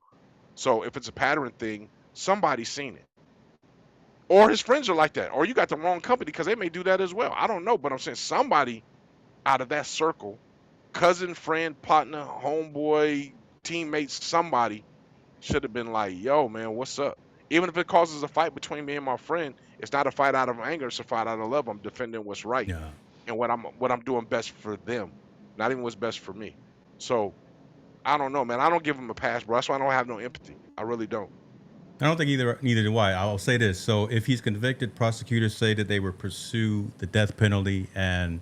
So if it's a pattern thing, somebody's seen it, or his friends are like that, or you got the wrong company, because they may do that as well. I don't know, but I'm saying somebody out of that circle, cousin, friend, partner, homeboy, teammates, somebody should have been like, yo, man, what's up? Even if it causes a fight between me and my friend, it's not a fight out of anger, it's a fight out of love. I'm defending what's right Yeah. and what I'm doing best for them, not even what's best for me. So I don't know, man. I don't give him a pass, bro. That's why I don't have no empathy. I really don't. I don't think neither do I. I'll say this. So if he's convicted, prosecutors say that they will pursue the death penalty, and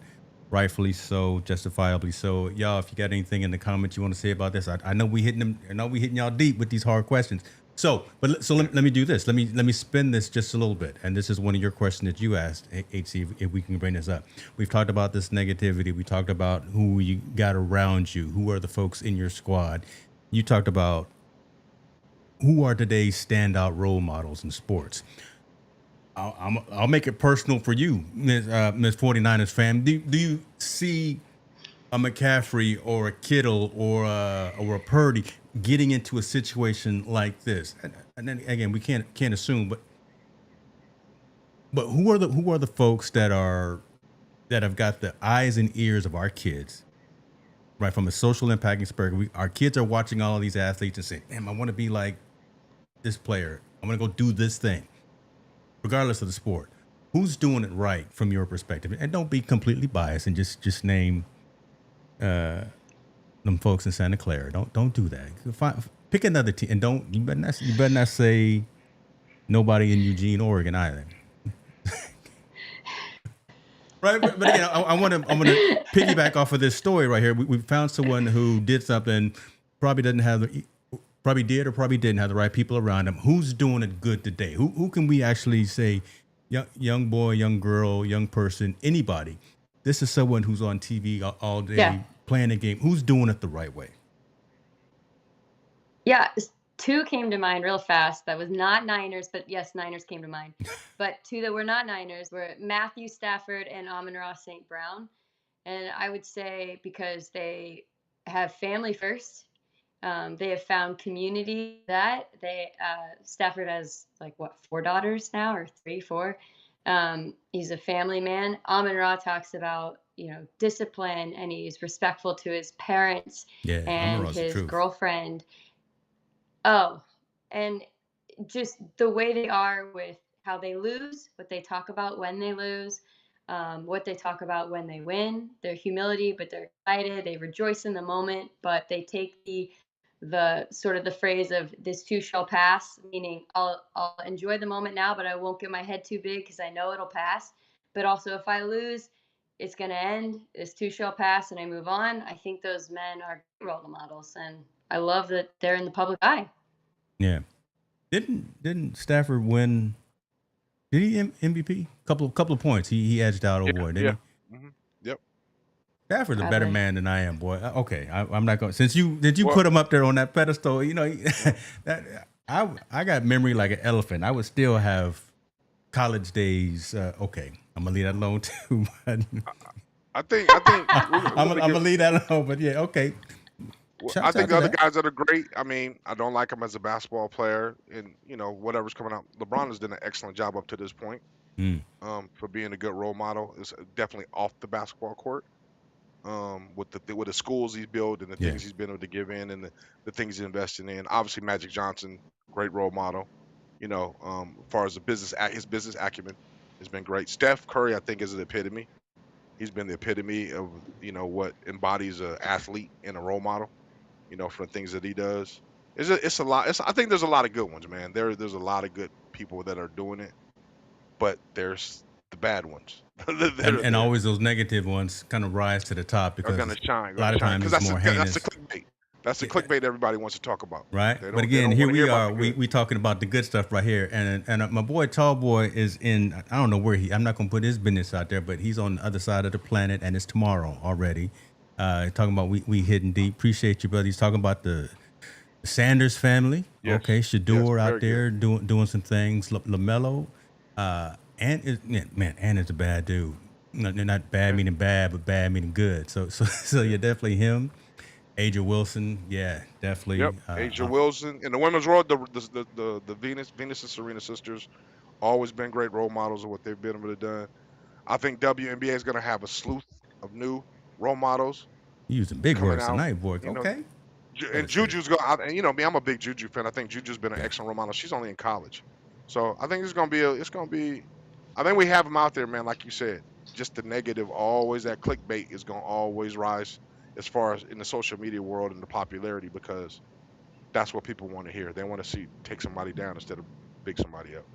rightfully so, justifiably so. Y'all, if you got anything in the comments you want to say about this, I know we hitting them. I know we hitting y'all deep with these hard questions. So, let me do this. Let me spin this just a little bit. And this is one of your questions that you asked, HC, if we can bring this up. We've talked about this negativity. We talked about who you got around you. Who are the folks in your squad? You talked about who are today's standout role models in sports. I'll make it personal for you, Miss 49ers fan. Do you see a McCaffrey or a Kittle or a Purdy getting into a situation like this? And then again, we can't assume, but who are the folks that have got the eyes and ears of our kids, right? From a social impact perspective, our kids are watching all of these athletes and saying, "Damn, I want to be like this player. I'm gonna go do this thing," regardless of the sport. Who's doing it right from your perspective? And don't be completely biased and just name them folks in Santa Clara. Don't do that. Pick another team, and you better not say nobody in Eugene, Oregon either. Right, but again, I'm gonna piggyback off of this story right here. We found someone who did something, probably did or probably didn't have the right people around him. Who's doing it good today? Who can we actually say, young boy, young girl, young person, anybody? This is someone who's on TV all day playing a game. Who's doing it the right way? Yeah, two came to mind real fast. That was not Niners, but yes, Niners came to mind. But two that were not Niners were Matthew Stafford and Amon-Ra St. Brown. And I would say because they have family first, they have found community that Stafford has like 4 daughters now, or 3, 4. He's a family man. Amon-Ra talks about discipline, and he's respectful to his parents and his girlfriend. Oh, and just the way they are with how they lose, what they talk about when they lose, what they talk about when they win, their humility, but they're excited, they rejoice in the moment, but they take the sort of the phrase of "this too shall pass," meaning I'll enjoy the moment now, but I won't get my head too big because I know it'll pass. But also, if I lose, it's going to end. This too shall pass, and I move on. I think those men are role models, and I love that they're in the public eye. Yeah. Didn't Stafford win? Did he MVP? Couple of points. He edged out over it, didn't he? Mm-hmm. Yep. Stafford's a better man than I am, boy. Okay, I'm not going. Since you put him up there on that pedestal, that I got memory like an elephant. I would still have college days. Okay, I'm gonna leave that alone too. I think I'm gonna leave that alone. But yeah, okay. I think the other guys that are great. I mean, I don't like him as a basketball player, and whatever's coming out. LeBron has done an excellent job up to this point, for being a good role model. It's definitely off the basketball court, with the schools he's built and the things he's been able to give in, and the things he's investing in. Obviously, Magic Johnson, great role model. As far as his business acumen has been great. Steph Curry, I think, is an epitome. He's been the epitome of what embodies an athlete and a role model. For the things that he does. It's a lot. I think there's a lot of good ones, man. There's a lot of good people that are doing it, but there's the bad ones. and always those negative ones kind of rise to the top because they're gonna shine. A lot of times it's more heinous. That's the clickbait. That's the clickbait everybody wants to talk about. Right? But again, here we are. We talking about the good stuff right here. And my boy Tall Boy is in, I don't know where I'm not going to put his business out there, but he's on the other side of the planet, and it's tomorrow already. Talking about we hitting deep. Appreciate you, brother. He's talking about the Sanders family. Yes. Okay, Shador out there doing some things. LaMelo. And is man, and is a bad dude. Not bad Yeah. meaning bad, but bad meaning good. So Yeah. yeah, definitely him. Aja Wilson, yeah, Yep. definitely. Asia Wilson in the women's world, the Venus and Serena sisters always been great role models of what they've been able to do. I think WNBA is going to have a slew of new role models You using big coming words out. tonight, boy. You know, Okay, And understood. Juju's going. And you know me, I'm a big Juju fan. I think Juju's been an Yeah, excellent role model. She's only in college, so I think it's gonna be. It's gonna be. I think we have them out there, man. Like you said, just the negative. Always that clickbait is gonna always rise as far as in the social media world and the popularity because that's what people want to hear. They want to see take somebody down instead of big somebody up.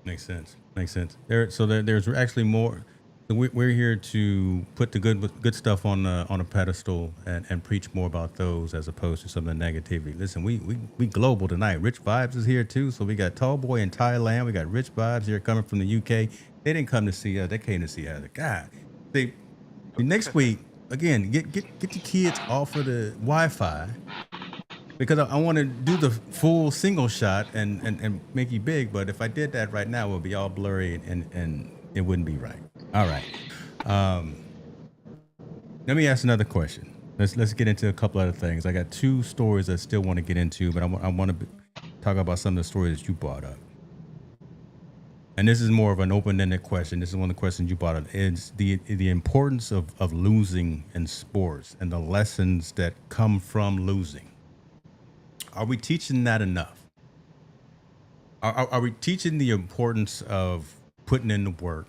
makes sense. Makes sense. There's actually more. So we're here to put the good stuff on a pedestal and preach more about those as opposed to some of the negativity. Listen, we global tonight. Rich Vibes is here too. So we got Tall Boy in Thailand. We got Rich Vibes here coming from the UK. They didn't come to see us. They came to see us. God, they next week again. Get your kids off of the Wi-Fi because I want to do the full single shot and make you big. But if I did that right now, it would be all blurry and it wouldn't be right. All right. Um, Let me ask another question. Let's get into a couple other things. I got two stories I still want to get into, but I want to talk about some of the stories that you brought up. And this is more of an open-ended question. This is one of the questions you brought up. Is the importance of losing in sports and the lessons that come from losing. Are we teaching that enough? Are we teaching the importance of putting in the work?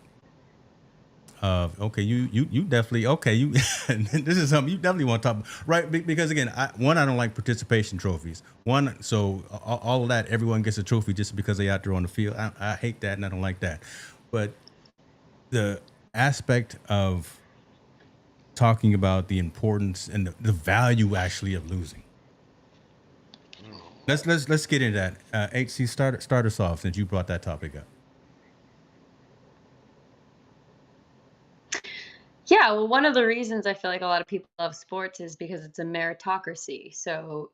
Okay, you definitely okay. You this is something you definitely want to talk about, right? Because again, I don't like participation trophies. One, so all of that, everyone gets a trophy just because they out there on the field. I hate that and I don't like that. But the aspect of talking about the importance and the value actually of losing. Mm. Let's get into that. HC, start us off since you brought that topic up. Yeah, well, one of the reasons I feel like a lot of people love sports is because it's a meritocracy. So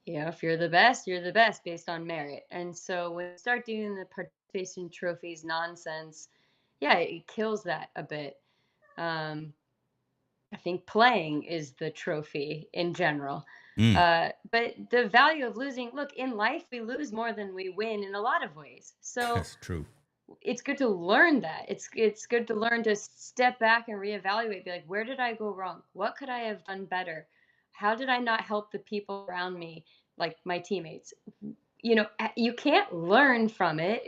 if you're the best based on merit. And so when you start doing the participation trophies nonsense, yeah, it kills that a bit. Um, I think playing is the trophy in general. Mm, But the value of losing, look, in life, we lose more than we win in a lot of ways. So that's true. it's good to learn that. It's good to learn to step back and reevaluate. Be like, where did I go wrong? What could I have done better? How did I not help the people around me, like my teammates? You can't learn from it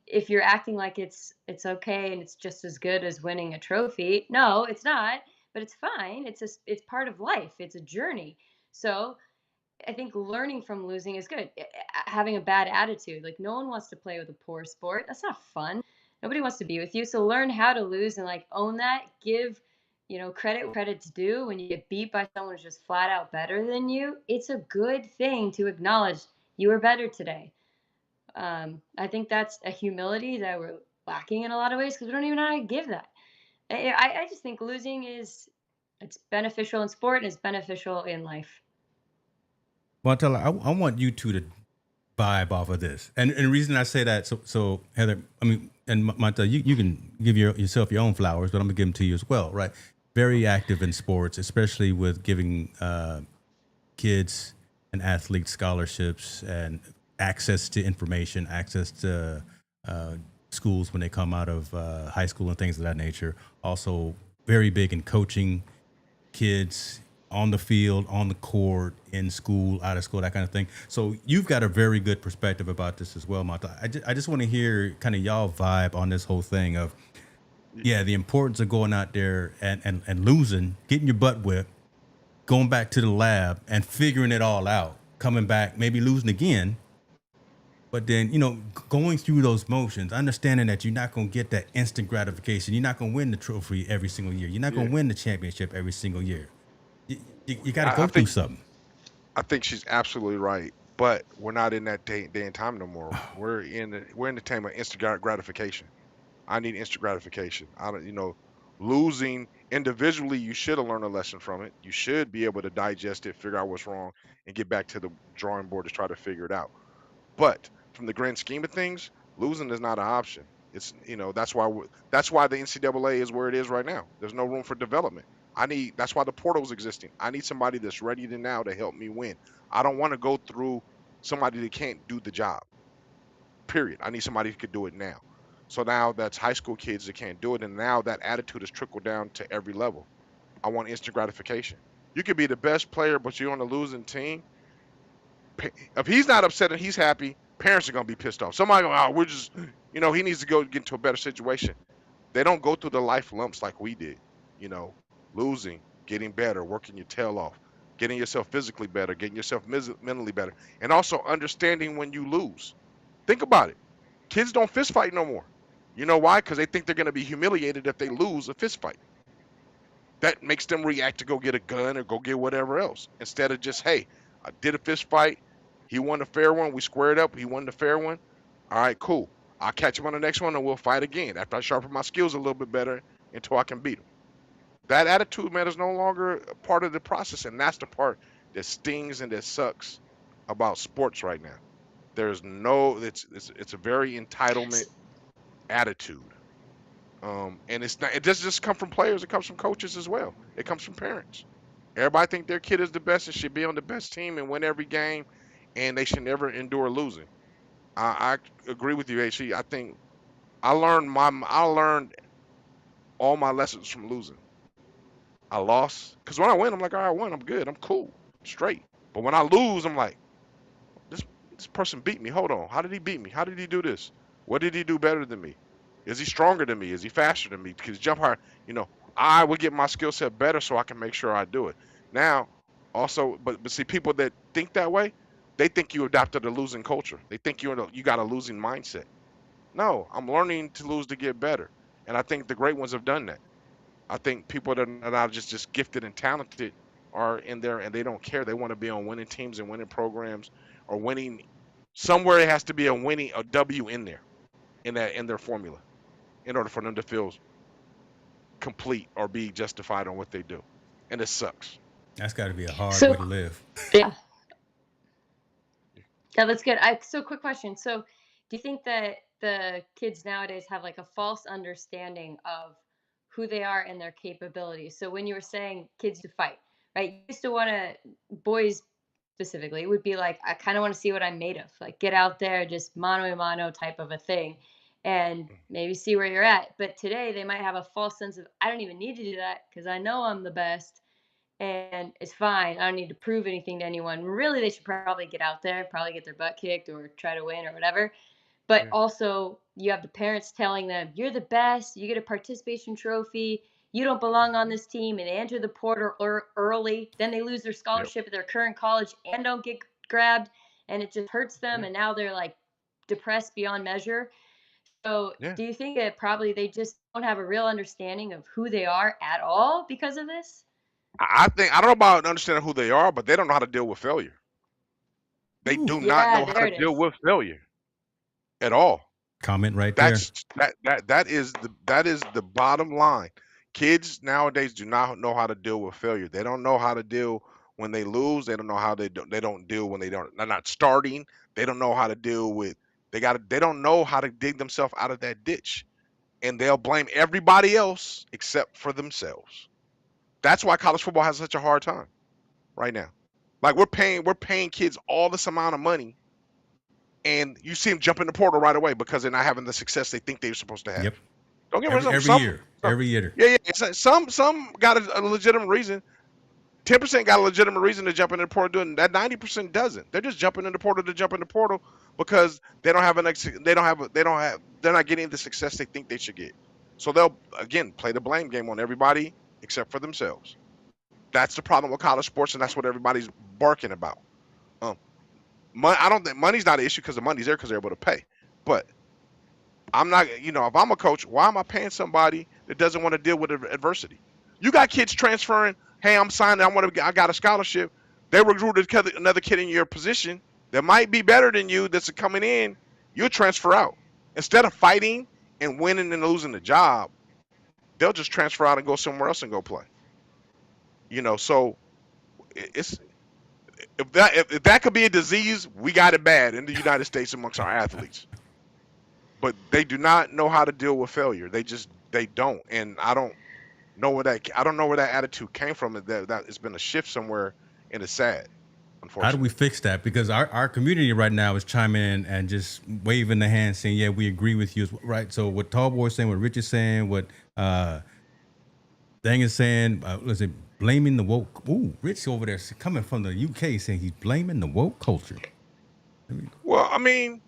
if you're acting like it's okay and it's just as good as winning a trophy. No, it's not, but it's fine. It's part of life. It's a journey. So I think learning from losing is good. Having a bad attitude, like no one wants to play with a poor sport. That's not fun. Nobody wants to be with you. So learn how to lose and like own that. Give, credit where credit's due. When you get beat by someone who's just flat out better than you, it's a good thing to acknowledge you were better today. I think that's a humility that we're lacking in a lot of ways because we don't even know how to give that. I just think losing it's beneficial in sport and it's beneficial in life. Montella, I want you two to vibe off of this. And the reason I say that, so Heather, I mean, and Montella, you can give yourself your own flowers, but I'm gonna give them to you as well, right? Very active in sports, especially with giving kids and athletes scholarships and access to information, access to uh, schools when they come out of high school and things of that nature. Also, very big in coaching kids on the field, on the court, in school, out of school, that kind of thing. So you've got a very good perspective about this as well, Mata. I just want to hear kind of y'all vibe on this whole thing of, Y- yeah, the importance of going out there and losing, getting your butt whipped, going back to the lab and figuring it all out, coming back, maybe losing again, but then, going through those motions, understanding that you're not going to get that instant gratification. You're not going to win the trophy every single year. You're not going Yeah, to win the championship every single year. You got to I go through think something. I think she's absolutely right. But we're not in that day and time no more. We're in the time of instant gratification. I need instant gratification. I don't, losing individually, you should have learned a lesson from it. You should be able to digest it, figure out what's wrong, and get back to the drawing board to try to figure it out. But from the grand scheme of things, Losing is not an option. It's that's why the NCAA is where it is right now. There's no room for development. That's why the portal's existing. I need somebody that's ready to now to help me win. I don't want to go through somebody that can't do the job. Period. I need somebody who could do it now. So now that's high school kids that can't do it, and now that attitude has trickled down to every level. I want instant gratification. You could be the best player, but you're on a losing team. If he's not upset and he's happy, parents are gonna be pissed off. Somebody going, oh, we're just, he needs to go get into a better situation. They don't go through the life lumps like we did. You know, losing, getting better, working your tail off, getting yourself physically better, getting yourself mentally better, and also understanding when you lose. Think about it. Kids don't fist fight no more. You know why? Because they think they're gonna be humiliated if they lose a fist fight. That makes them react to go get a gun or go get whatever else instead of just, hey, I did a fist fight. He won a fair one. We squared up. He won the fair one. All right, cool. I'll catch him on the next one and we'll fight again after I sharpen my skills a little bit better until I can beat him. That attitude, man, is no longer a part of the process. And that's the part that stings and that sucks about sports right now. There's no, it's a very entitlement attitude. And it's not, it doesn't just come from players, it comes from coaches as well. It comes from parents. Everybody think their kid is the best and should be on the best team and win every game, and they should never endure losing. I agree with you, HC. I think I learned all my lessons from losing. I lost because when I win, I'm like, all right, I won. I'm good. I'm cool, straight. But when I lose, I'm like, this this person beat me. Hold on, how did he beat me? How did he do this? What did he do better than me? Is he stronger than me? Is he faster than me? Because jump higher, I would get my skill set better so I can make sure I do it. Now, also, but see, people that think that way, they think you adopted a losing culture. They think you got a losing mindset. No, I'm learning to lose to get better, and I think the great ones have done that. I think people that are not just gifted and talented are in there and they don't care. They want to be on winning teams and winning programs or winning somewhere. It has to be a W in there in their formula in order for them to feel complete or be justified on what they do. And it sucks. That's got to be a hard way So to live. yeah, yeah, that's good. So quick question. So do you think that the kids nowadays have like a false understanding of who they are and their capabilities? So when you were saying kids to fight, right? You used to want to, boys specifically, it would be like, I kind of want to see what I'm made of. Like get out there, just mano a mano type of a thing and maybe see where you're at. But today they might have a false sense of, I don't even need to do that because I know I'm the best and it's fine. I don't need to prove anything to anyone. Really, they should probably get out there, probably get their butt kicked or try to win or whatever. But Yeah, also, you have the parents telling them, you're the best, you get a participation trophy, you don't belong on this team, and they enter the portal early. Then they lose their yep, scholarship at their current college and don't get grabbed, and it just hurts them. yeah, And now they're like depressed beyond measure. So, yeah. do you think that probably they just don't have a real understanding of who they are at all because of this? I think I don't know about understanding who they are, but they don't know how to deal with failure. They Ooh, do not Yeah, know how there to it deal is. with failure at all. comment right there. That is the bottom line. Kids nowadays do not know how to deal with failure. They don't know how to deal when they lose. They don't know how they don't deal when they're not starting. They don't know how to deal with they don't know how to dig themselves out of that ditch. And they'll blame everybody else except for themselves. That's why college football has such a hard time right now. Like we're paying kids all this amount of money and you see them jump in the portal right away because they're not having the success they think they're supposed to have. Yep. Don't get me Every wrong. every year, Some, every year. yeah, yeah. Some got a legitimate reason. 10% got a legitimate reason to jump in the portal, doing that. 90% doesn't. They're just jumping in the portal to jump in the portal because they don't have they're not getting the success they think they should get. So they'll again play the blame game on everybody except for themselves. That's the problem with college sports, and that's what everybody's barking about. Um, I don't think money's not an issue because the money's there because they're able to pay. But I'm not, if I'm a coach, why am I paying somebody that doesn't want to deal with adversity? You got kids transferring. Hey, I'm signing. I got a scholarship. They recruited another kid in your position that might be better than you. That's coming in. You'll transfer out instead of fighting and winning and losing the job. They'll just transfer out and go somewhere else and go play. So it's if that could be a disease, we got it bad in the United States amongst our athletes. but they do not know how to deal with failure. They don't, and I don't know where that attitude came from. That it's been a shift somewhere, and it's sad, How do we unfortunately. fix that? Because our community right now is chiming in and just waving the hand saying, yeah, we agree with you. Right. So what Tallboy's saying, what Rich is saying, what Dang is saying, was it blaming the woke? Ooh, Rich over there coming from the UK saying he's blaming the woke culture. Well, I mean,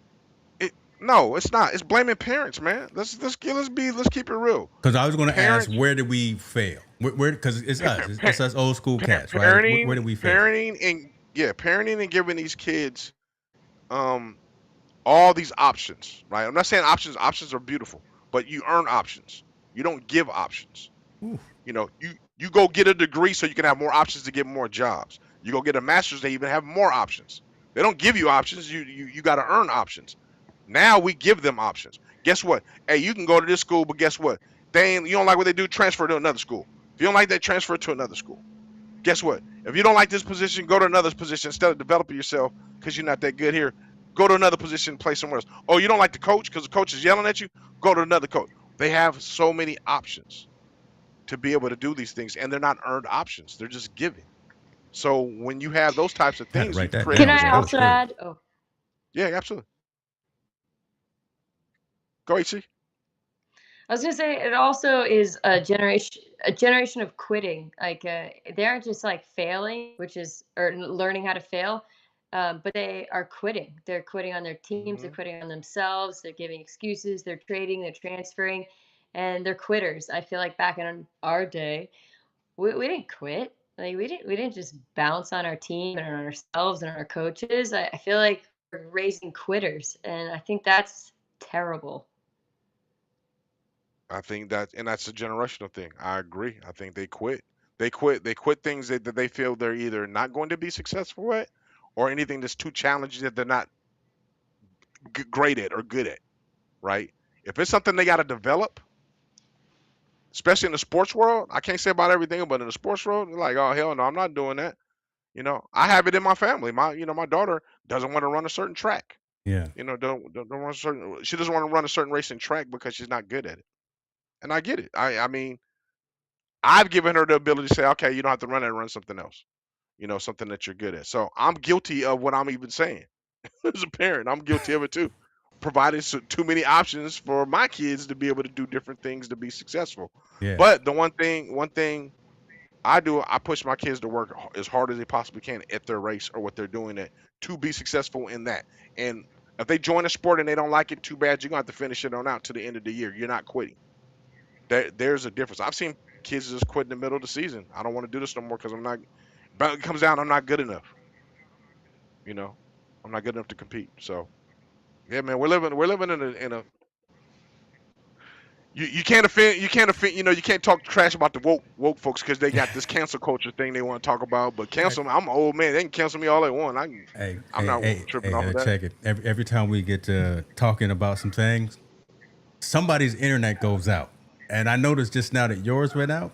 no, it's not. It's blaming parents, man. Let's keep it real. Because I was going to ask, Parents, where did we fail? Where? Because it's pa- us. pa- It's us old school cats, right? Where parenting, did we fail? parenting and giving these kids um all these options, right? I'm not saying options are beautiful, but you earn options. You don't give options. Ooh, You go get a degree so you can have more options to get more jobs. You go get a master's, they even have more options. They don't give you options. You got to earn options. Now we give them options. Guess what? Hey, you can go to this school, but guess what? You don't like what they do, transfer to another school. If you don't like that, transfer to another school. Guess what? If you don't like this position, go to another position instead of developing yourself because you're not that good here. Go to another position, play somewhere else. Oh, you don't like the coach because the coach is yelling at you? Go to another coach. They have so many options to be able to do these things, and they're not earned options. They're just given. So when you have those types of I had to things, you write can that create Can down, I bro. That was also dysfunction. good. add? Oh, Yeah, absolutely. Go HC. I was gonna say it also is a generation of quitting. Like they aren't just like failing, which is or learning how to fail, but they are quitting. They're quitting on their teams. They're Hmm. quitting on themselves. They're giving excuses. They're trading. They're transferring, and they're quitters. I feel like back in our day, we didn't quit. Like we didn't just bounce on our team and on ourselves and on our coaches. I feel like we're raising quitters, and I think that's terrible. I think that's a generational thing. I agree. I think they quit. They quit things that they feel they're either not going to be successful at, or anything that's too challenging that they're not great at or good at. Right? If it's something they got to develop, especially in the sports world, I can't say about everything, but in the sports world, they're like, oh hell no, I'm not doing that. I have it in my family. My daughter doesn't want to run a certain track. Yeah. Don't run a certain. She doesn't want to run a certain racing track because she's not good at it. And I get it. I mean, I've given her the ability to say, okay, you don't have to run it, run something else. Something that you're good at. So I'm guilty of what I'm even saying. As a parent, I'm guilty of it too. Providing too many options for my kids to be able to do different things to be successful. Yeah. But the one thing I do, I push my kids to work as hard as they possibly can at their race or what they're doing it to be successful in that. And if they join a sport and they don't like it, too bad. You're gonna have to finish it on out to the end of the year. You're not quitting. There's a difference. I've seen kids just quit in the middle of the season. I don't want to do this no more because I'm not. But it comes down, I'm not good enough. You know, I'm not good enough to compete. So yeah, man, we're living in a you can't offend you can't talk trash about the woke folks because they got this cancel culture thing they want to talk about. But Hey, cancel me, I'm an old man. They can cancel me all they want. hey, I'm hey, not hey, tripping hey, off of that. check it. Every time we get to talking about some things, somebody's internet goes out, and I noticed just now that yours went out.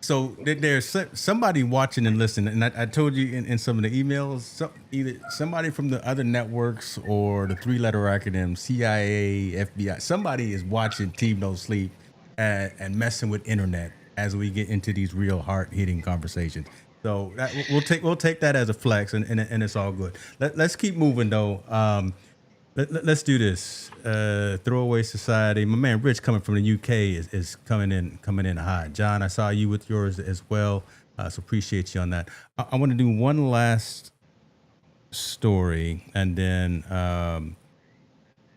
So there's somebody watching and listening, and I told you in some of the emails, either somebody from the other networks or the three-letter acronym CIA, FBI, somebody is watching Team No Sleep and messing with internet as we get into these real hard-hitting conversations. So we'll take that as a flex, and it's all good. Let's keep moving though. Let's do this. Throwaway Society. My man Rich coming from the UK is coming in hot. John, I saw you with yours as well. So appreciate you on that. I want to do one last story, and then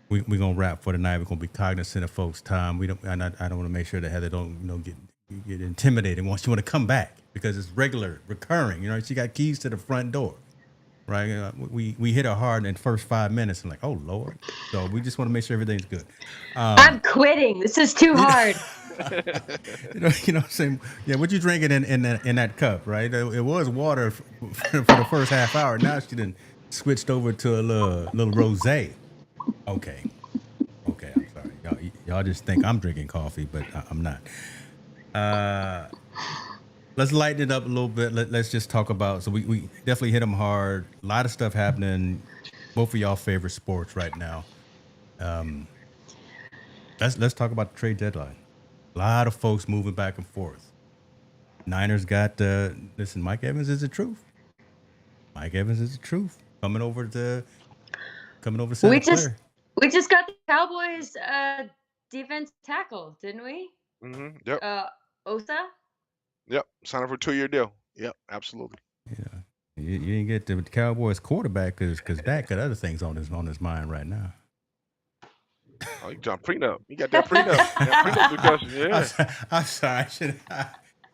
we're gonna wrap for tonight. We're gonna be cognizant of folks' time. We don't. I don't want to make sure that Heather don't get intimidated once you want to come back because it's regular, recurring. She got keys to the front door, right? We hit her hard in the first 5 minutes and like, oh Lord. So we just want to make sure everything's good. I'm quitting. This is too You know, hard. what I'm saying? Yeah, what you drinking in that cup, right? It was water for the first half hour. Now she done switched over to a little rosé. Okay, I'm sorry, y'all just think I'm drinking coffee, but I'm not. Let's lighten it up a little bit. Let's just talk about. So we definitely hit them hard. A lot of stuff happening. Both of y'all favorite sports right now. let's talk about the trade deadline. A lot of folks moving back and forth. Niners got listen. Mike Evans is the truth. Mike Evans is the truth. Coming over to Santa Clara. We just got the Cowboys defense tackle, didn't we? Yep. Osa. Yep. Sign up for a 2-year deal. Yep. Absolutely. Yeah. You didn't get the Cowboys quarterback because Dak got other things on his mind right now. Oh, you got prenup. You got that prenup. That prenup discussion. Yeah. I'm sorry.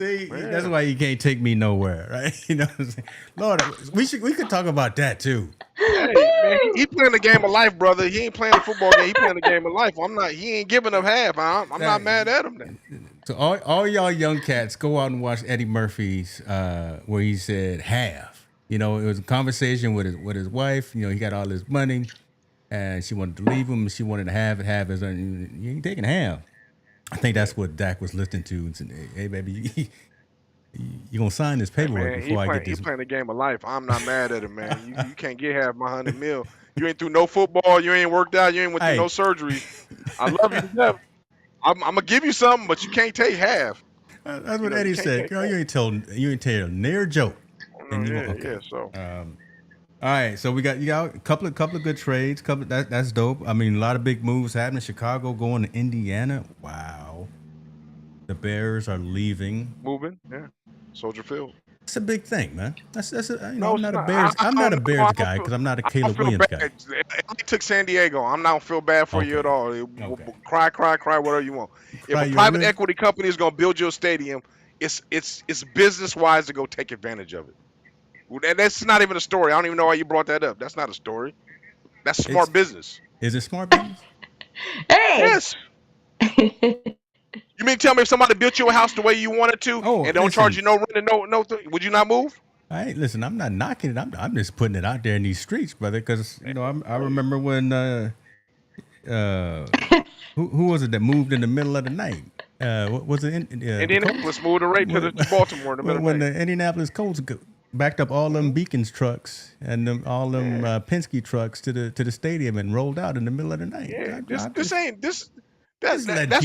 See, Man. that's why you can't take me nowhere, right? You know what I'm saying? Lord, we could talk about that too. Hey, man, he playing the game of life, brother. He ain't playing the football game. He playing the game of life. He ain't giving up half. I'm not mad at him then. So all y'all young cats, go out and watch Eddie Murphy's where he said half. You know, it was a conversation with his wife. You know, he got all his money, and she wanted to leave him. She wanted to have it. You ain't taking half. I think that's what Dak was listening to. And said, hey, baby, you gonna sign this paperwork before I get this? He's playing the game of life. I'm not mad at him, man. You can't get half my $100 million. You ain't through no football. You ain't worked out. You ain't went through no surgery. I love you to death. I'm gonna give you something, but you can't take half. That's what Eddie said. Girl, you ain't tell a near joke. Yeah. So. All right, so you got a couple of good trades. That's dope. I mean, a lot of big moves happening. Chicago going to Indiana. Wow. The Bears are leaving. Moving. Yeah. Soldier Field. It's a big thing, man. I'm not a Bears. I'm not a Bears guy because I'm not a Caleb Williams guy. He took San Diego. I'm not feel bad for you at all. Okay. Cry, whatever you want. If a private equity company is gonna build you a stadium, it's business wise to go take advantage of it. And that's not even a story. I don't even know why you brought that up. That's not a story. That's smart business. Is it smart business? Hey. Yes. You mean tell me if somebody built you a house the way you wanted to and don't charge you no rent and no would you not move? Listen, I'm not knocking it. I'm just putting it out there in these streets, brother. Because I remember when who was it that moved in the middle of the night? What was it? Indianapolis moved right to Baltimore in the middle of the night. When the Indianapolis Colts backed up all them Beacons trucks and all them Penske trucks to the stadium and rolled out in the middle of the night. Yeah, that's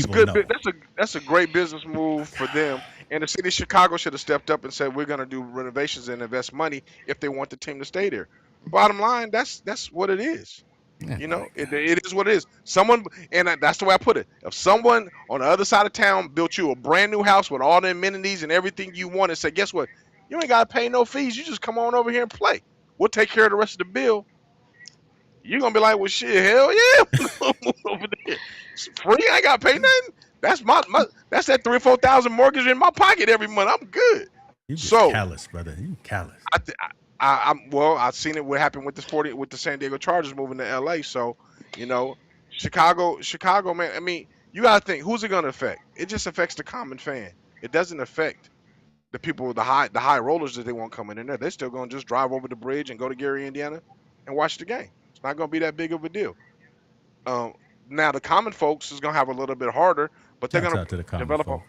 good. That's a great business move for them. And the city of Chicago should have stepped up and said we're going to do renovations and invest money if they want the team to stay there. Bottom line, that's what it is. Yeah, it is what it is. That's the way I put it. If someone on the other side of town built you a brand new house with all the amenities and everything you want and said, guess what? You ain't got to pay no fees. You just come on over here and play. We'll take care of the rest of the bill. You're going to be like, well, shit, hell yeah. Move over there. It's free. I ain't got to pay nothing. That's that's that $3,000 or $4,000 mortgage in my pocket every month. I'm good. You just callous, brother. You callous. I've seen it. What happened with the San Diego Chargers moving to LA. So, Chicago, man. I mean, you gotta think who's it gonna affect? It just affects the common fan. It doesn't affect the people, the high rollers that they want coming in there. They're still gonna just drive over the bridge and go to Gary, Indiana, and watch the game. It's not gonna be that big of a deal. Now the common folks is gonna have a little bit harder, but they're gonna develop.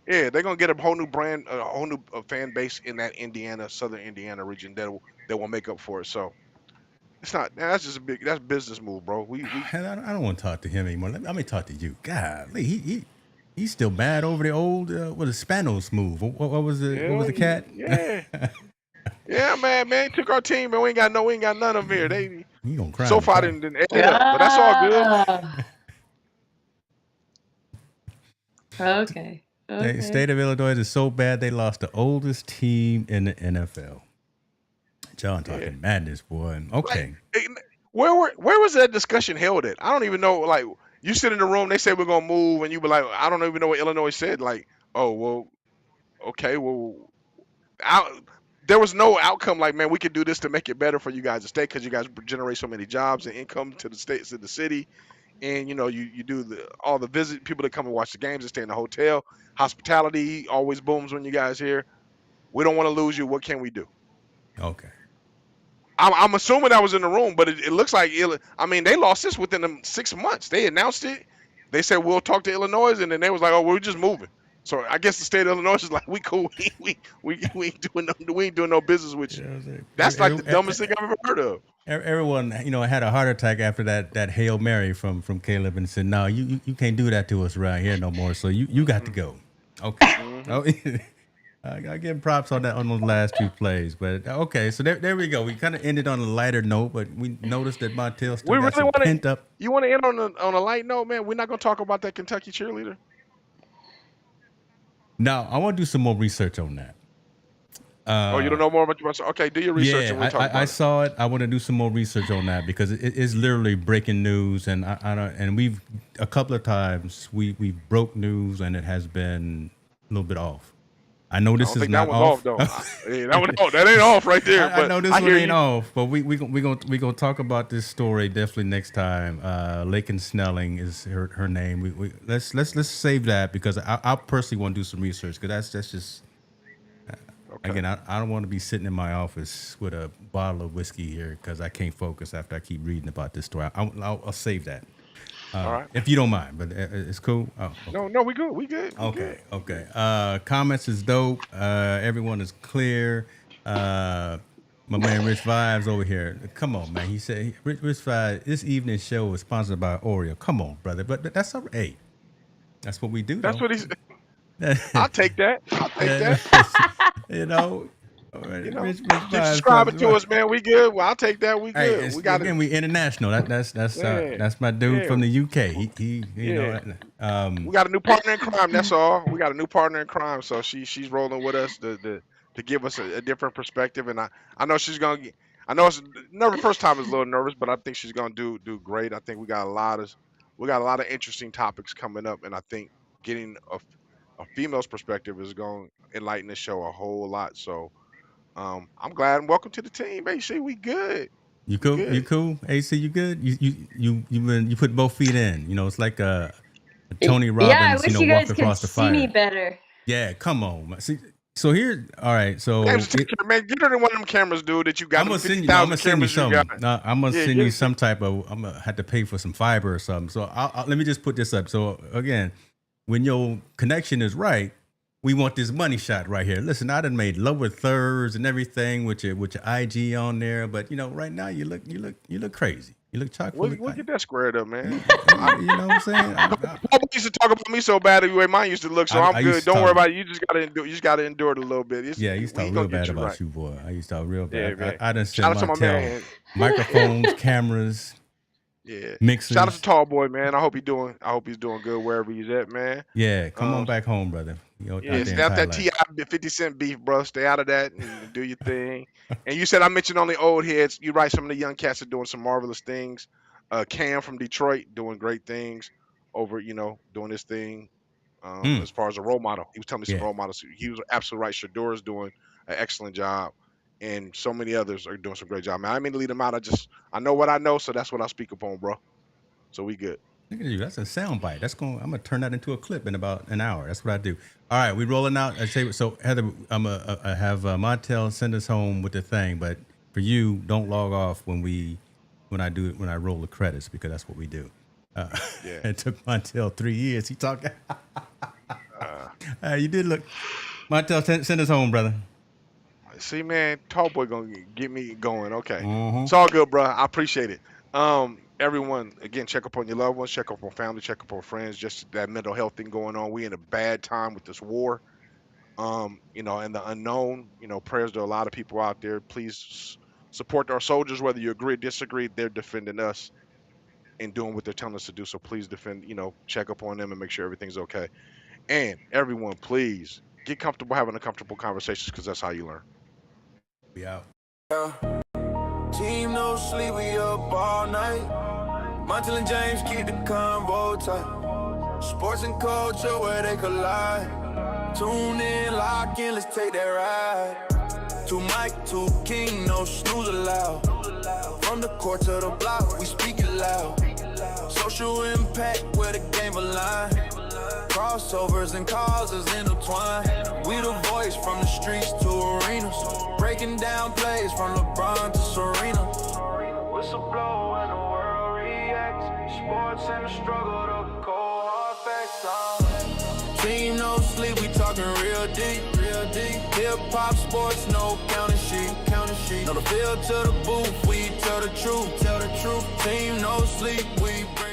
They're gonna get a whole new brand, a whole new fan base in that Southern Indiana region that will make up for it. So it's not. That's just that's business move, bro. I don't want to talk to him anymore. Let me talk to you. God, he's still mad over the old Spanos move. What was the what was the cat? Yeah, man. He took our team, and we ain't got none of them here. You gonna cry? So far didn't end up, but that's all good. Okay. The state of Illinois is so bad they lost the oldest team in the NFL. John talking madness, boy. Okay. Where was that discussion held at? I don't even know. Like, you sit in the room, they say we're gonna move, and you be like, I don't even know what Illinois said. Like, oh well, okay, well, there was no outcome. Like, man, we could do this to make it better for you guys to stay because you guys generate so many jobs and income to the states, to the city. And you do all the visit people that come and watch the games and stay in the hotel. Hospitality always booms when you guys here. We don't want to lose you. What can we do? Okay. I'm assuming I was in the room, but it looks like they lost this within them 6 months. They announced it. They said we'll talk to Illinois, and then they was like, oh, we're just moving. So I guess the state of Illinois is like, we cool. We ain't doing no business with you. That's like the dumbest thing I've ever heard of. everyone, had a heart attack after that Hail Mary from Caleb and said, "No, you can't do that to us around here no more. So you got to Mm-hmm. go." Okay. Mm-hmm. Oh, I give props on that on those last two plays, but okay. So there we go. We kind of ended on a lighter note, but we noticed that Montel still We got really some want to. pent up. You want to end on a light note, man? We're not gonna talk about that Kentucky cheerleader. Now I want to do some more research on that. Oh, you don't know more about. Okay, do your research Yeah, and we'll talk I about it. saw it. I want to do some more research on that because it is literally breaking news, and I don't. And we've a couple of times we broke news, and it has been a little bit off. I know I this don't is think that not one's off off. though. Yeah, that ain't off right there. I But know this I one hear ain't you. off, but we gonna talk about this story definitely next time. Lakin Snelling is her name. Let's save that because I personally want to do some research because that's just Okay. again I don't want to be sitting in my office with a bottle of whiskey here because I can't focus after I keep reading about this story. I'll save that All right. if you don't mind, but it's cool. Oh, okay. No, we good. We good. We Okay, good. okay. Comments is dope. Everyone is clear. My man Rich Vibes over here. Come on, man. He said Rich Vibes. This evening show is sponsored by Oreo. Come on, brother. But that's all right. Hey, that's what we do, That's though. what he's. I'll take that. I'll take that. you know, Rich Keep Vibes. subscribing to us, man. We good. Well, I'll take that. We Hey, good. We got again, it. we international. Yeah. That's my dude Yeah. from the UK. He Yeah. We got a new partner in crime. That's all. We got a new partner in crime. So she's rolling with us to give us a different perspective. And I know she's gonna. I know it's never first time is a little nervous, but I think she's gonna do great. I think we got a lot of interesting topics coming up, and I think getting a female's perspective is going to enlighten the show a whole lot. So I'm glad and welcome to the team, AC. We good. You We cool? You good. cool? AC, you good? You put both feet in. It's like a Tony Yeah, I Robbins, wish you guys walking could across the see me fire. better. Yeah, come on. Man. See, so here, all right. James, So take care, man. Get her to one of them cameras, dude. That you got. I'm Them gonna send you. No, I'm 50,000 gonna send you cameras you got. something. No, I'm gonna Yeah, send get you it. some type of. I'm gonna have to pay for some fiber or something. So let me just put this up. So again, when your connection is right, we want this money shot right here. Listen, I done made lower thirds and everything with your IG on there, but right now you look crazy. You look chock full We'll of. get that squared up, man. You know what I'm saying? Paul used to talk about me so bad the way mine used to look, so I I'm used good. to Don't talk- worry about it. You just gotta endure it a little bit. Yeah, I used to we talk gonna real get bad you about right. you, boy. I used to talk real Yeah, bad. man. I done Shout sent out to my man. microphones, cameras, Yeah. mixers. Shout out to Tall Boy, man. I hope he's doing good wherever he's at, man. Yeah, come on back home, brother. Out Yeah, there in stay out that Thailand. Ti 50 Cent beef, bro. Stay out of that and do your thing. And you said I mentioned only old heads. You're right. Some of the young cats are doing some marvelous things. Cam from Detroit doing great things over, doing his thing. Mm, As far as a role model, he was telling me some yeah, role models. He was absolutely right. Shador's doing an excellent job, and so many others are doing some great job. Man, I didn't mean to lead them out. I know what I know, so that's what I speak upon, bro. So we good. look at you. That's a sound bite. I'm gonna turn that into a clip in about an hour. That's what I do. All right, we rolling out. I say so. Heather, I have Montel send us home with the thing, but for you, don't log off when I roll the credits because that's what we do. Yeah. It took Montel 3 years. He talked. Uh, You did look. Montel, send us home, brother. See, man, Tall Boy gonna get me going. Okay, Mm-hmm. it's all good, bro. I appreciate it. Everyone, again, check up on your loved ones, check up on family, check up on friends. Just that mental health thing going on. We in a bad time with this war. And the unknown. Prayers to a lot of people out there. Please support our soldiers, whether you agree or disagree. They're defending us and doing what they're telling us to do. So please defend. Check up on them and make sure everything's okay. And everyone, please get comfortable having uncomfortable conversations because that's how you learn. We out. Team no sleep, we up all night. Montel and James keep the convo tight. Sports and culture where they collide. Tune in, lock in, let's take that ride. Two Mike, two King, no snooze allowed. From the court to the block, we speak it loud. Social impact where the game align. Crossovers and causes intertwined. We the voice from the streets to arenas. Breaking down plays from LeBron to Serena. Whistle blow and the world reacts. Sports and the struggle, the cold hard facts. Team no sleep, we talking real deep, real deep. Hip hop, sports, no counting sheet, counting sheet. Know the field to the booth, we tell the truth, tell the truth. Team no sleep, we bring